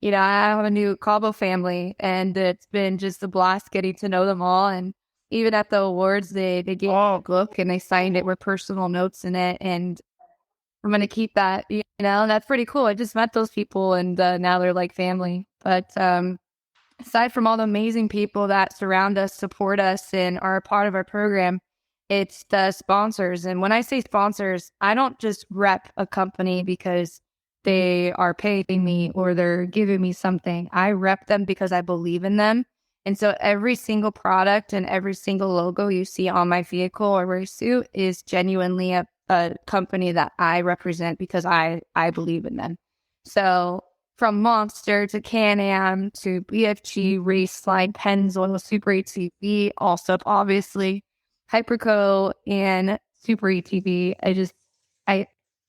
Speaker 3: I have a new Cabo family, and it's been just a blast getting to know them all. And even at the awards, they gave me a book and they signed it with personal notes in it. And I'm going to keep that, and that's pretty cool. I just met those people, and now they're like family. But aside from all the amazing people that surround us, support us, and are a part of our program, it's the sponsors. And when I say sponsors, I don't just rep a company because they are paying me or they're giving me something. I rep them because I believe in them. And so every single product and every single logo you see on my vehicle or race suit is genuinely a company that I represent because I believe in them. So from Monster to Can-Am to BFG, Race Slide, Pennzoil, Super ATV, Alsup, obviously, Hyperco, and Super ATV.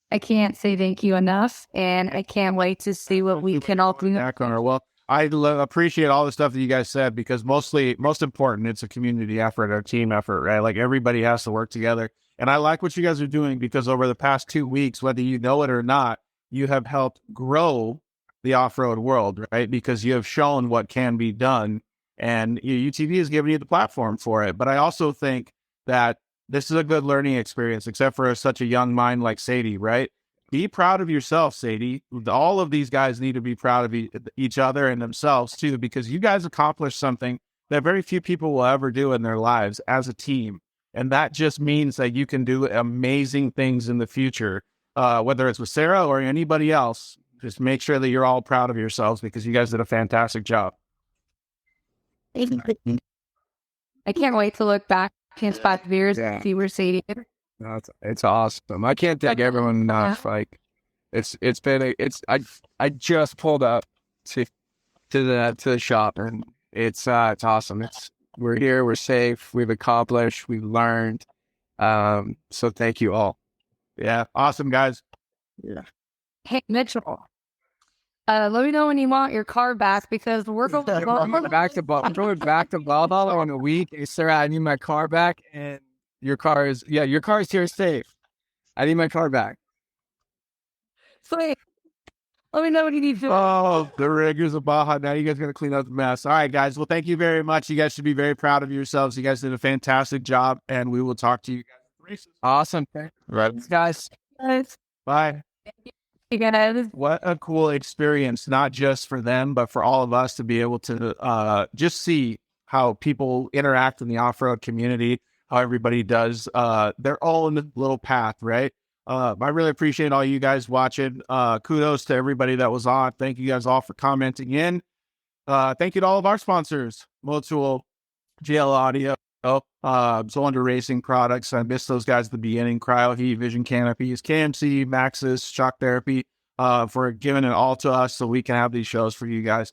Speaker 3: I can't say thank you enough, and I can't wait to see what we can all do.
Speaker 2: Well, I appreciate all the stuff that you guys said, because most important, it's a community effort, a team effort, right? Like everybody has to work together. And I like what you guys are doing, because over the past 2 weeks, whether you know it or not, you have helped grow the off-road world, right? Because you have shown what can be done, and UTV has given you the platform for it. But I also think that this is a good learning experience, except for such a young mind like Saydie, right? Be proud of yourself, Saydie. All of these guys need to be proud of each other and themselves too, because you guys accomplished something that very few people will ever do in their lives as a team. And that just means that you can do amazing things in the future, whether it's with Sarah or anybody else. just make sure that you're all proud of yourselves because you guys did a fantastic job.
Speaker 3: I can't wait to look back in 5 years
Speaker 4: Yeah.
Speaker 3: and see where Saydie is.
Speaker 4: No, it's awesome. I can't thank everyone enough. Like I just pulled up to the shop and it's awesome. We're here, we're safe, we've accomplished, we've learned. So thank you all.
Speaker 2: Yeah. Awesome, guys.
Speaker 3: Hey, Mitchell. Let me know when you want your car back because we're going
Speaker 4: back to Valhalla in a week. Hey, Sarah, I need my car back, and your car is here safe. I need my car back.
Speaker 3: Sweet. Let me know what you need to.
Speaker 2: Oh, the riggers of Baja. Now you guys got to clean up the mess. All right, guys. Well, thank you very much. You guys should be very proud of yourselves. You guys did a fantastic job, and we will talk to you guys at the races.
Speaker 4: Awesome.
Speaker 6: Right.
Speaker 4: Guys.
Speaker 2: Bye.
Speaker 3: You guys.
Speaker 2: What a cool experience, not just for them, but for all of us to be able to just see how people interact in the off-road community, how everybody does their own little path, right? I really appreciate all you guys watching. Kudos to everybody that was on. Thank you guys all for commenting in. Thank you to all of our sponsors, Motul, GL Audio, Zolander Racing Products. I missed those guys at the beginning. Cryo Heat, Vision Canopies, KMC, Maxis, Shock Therapy, for giving it all to us so we can have these shows for you guys.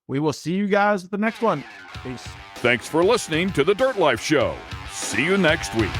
Speaker 2: We will see you guys at the next one. Peace.
Speaker 1: Thanks for listening to the Dirt Life Show. See you next week.